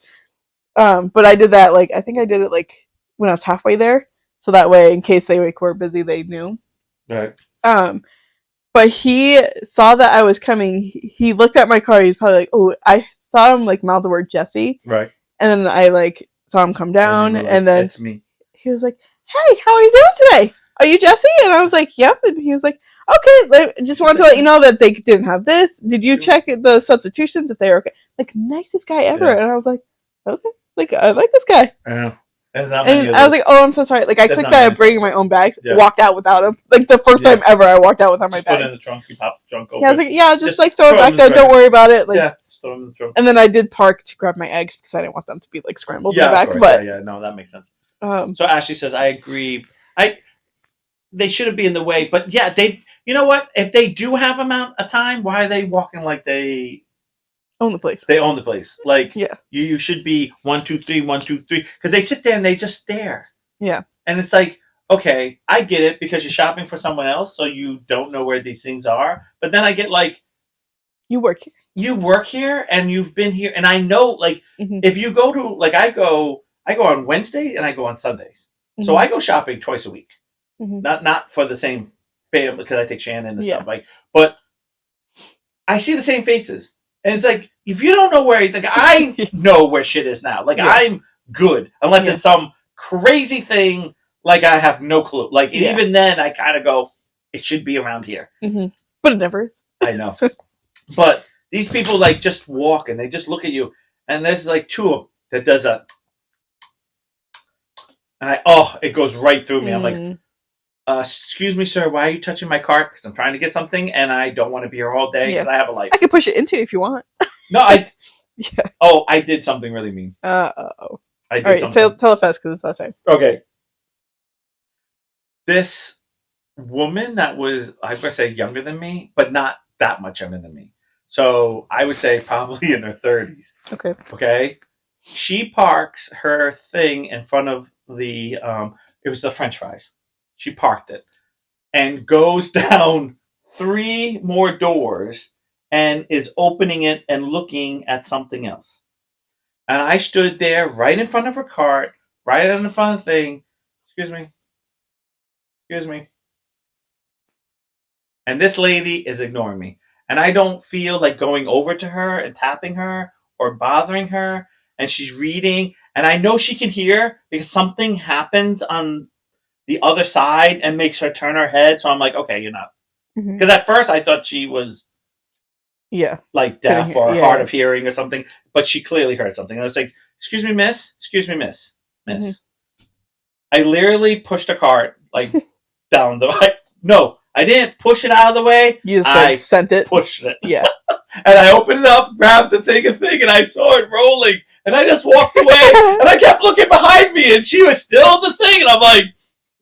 But I did that. Like I think I did it like when I was halfway there, so that way in case they were busy, they knew. Right. But he saw that I was coming. He looked at my car. He's probably like, "Oh, I saw him like mouth the word Jesse." Right. And then I like saw him come down, like, and then it's me. He was like, "Hey, how are you doing today? Are you Jesse?" And I was like, "Yep." And he was like, "Okay, just wanted to let you know that they didn't have this. Did you check the substitutions if they were okay?" Like nicest guy ever. Yeah. And I was like, "Okay, like I like this guy." Yeah. And I was like, "Oh, I'm so sorry." Like I clicked that I'm bringing my own bags, walked out without them. Like the first time ever, I walked out without my bags. Put it in the trunk. You pop the trunk open. Yeah, I was like, "Yeah, just like throw it back there. Don't worry about it." Like, yeah, just throw it in the trunk. And then I did park to grab my eggs because I didn't want them to be like scrambled in the back. But no, that makes sense. So Ashley says, "I agree. They shouldn't be in the way, but yeah, they. You know what? If they do have amount of time, why are they walking like they own the place? They own the place. Like, yeah, you should be 1, 2, 3, 1, 2, 3, because they sit there and they just stare. Yeah, and it's like, okay, I get it because you're shopping for someone else, so you don't know where these things are. But then I get like, you work here. You work here, and you've been here, and I know, like, if you go to, like, I go on Wednesday and I go on Sundays, so I go shopping twice a week. Not for the same family because I take Shannon and stuff like, but I see the same faces, and it's like if you don't know where you think I know where shit is now, like I'm good unless it's some crazy thing, like I have no clue. Like even then, I kind of go, it should be around here, but it never is. I know, but these people like just walk and they just look at you, and there's like two of them that does a, and it goes right through me. I'm like. Excuse me, sir, why are you touching my cart? Because I'm trying to get something and I don't want to be here all day because I have a life. I can push it into you if you want. No, I... Yeah. Oh, I did something really mean. Uh-oh. I did something. Tell it fast because it's last time. Okay. This woman that was, I'm going to say younger than me, but not that much younger than me. So I would say probably in her 30s. Okay. Okay? She parks her thing in front of the, it was the French fries. She parked it and goes down 3 more doors and is opening it and looking at something else. And I stood there right in front of her cart, right in front of the thing. Excuse me. And this lady is ignoring me. And I don't feel like going over to her and tapping her or bothering her. And she's reading. And I know she can hear because something happens on the other side and makes her turn her head. So I'm like, okay, you're not. Because at first I thought she was like deaf or hard of hearing or something. But she clearly heard something. And I was like, excuse me, miss. I literally pushed a cart like down the... No, I didn't push it out of the way. You just sent it? Pushed it. Yeah. And I opened it up, grabbed the thing, and I saw it rolling. And I just walked away. And I kept looking behind me. And she was still in the thing. And I'm like...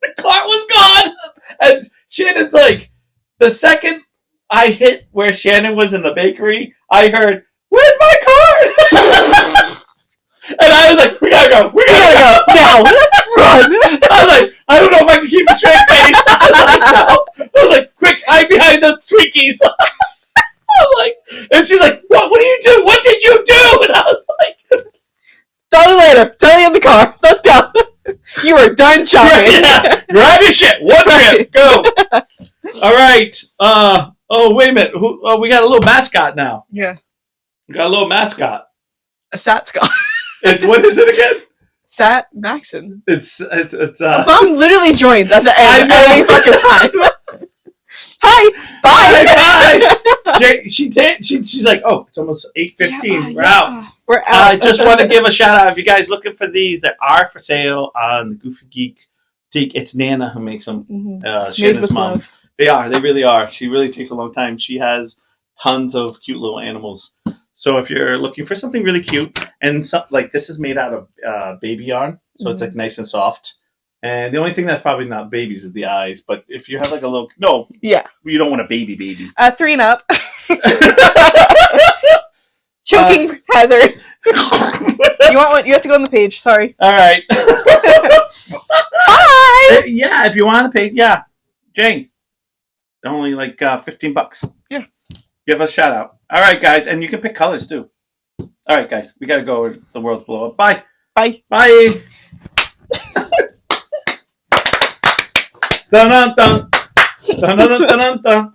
The cart was gone, and Shannon's like, the second I hit where Shannon was in the bakery. I heard, "Where's my card?" And I was like, "We gotta go. We gotta go now. Run. I was like, "I don't know if I can keep a straight face." I was like, "No." I was like, "Quick, hide behind the Twinkies." I was like, and she's like, "What? What do you do? What did you do?" And I was like, Tell me later. Tell me in the car. Let's go. You were done shopping. yeah, grab your shit. One trip, go. All right. Oh, wait a minute. We got a little mascot now. Yeah. We got a little mascot. A Sat Scott. What is it again? Sat Maxon. It's Mom literally joins at the end I every know. fucking time. Hi. Bye. Bye. She did. She's like, "Oh, it's almost 8:15. We're out." We're out. I just want to give a shout out. If you guys looking for these, they are for sale on the Goofy Geek. It's Nana who makes them. Made Shannon's with mom. love. They are. They really are. She really takes a long time. She has tons of cute little animals. So if you're looking for something really cute, and like this is made out of baby yarn, so it's like nice and soft. And the only thing that's probably not babies is the eyes. But if you have like a little, no, Yeah. you don't want a baby. 3 and up. Choking hazard. You want one? You have to go on the page. Sorry. All right. Bye. Yeah, if you want to pay, yeah, Jane. Only like $15. Yeah. Give us a shout out. All right, guys, and you can pick colors too. All right, guys, we gotta go. Or the world's blow up. Bye. Bye. Bye. Dun dun dun. Dun dun dun dun dun.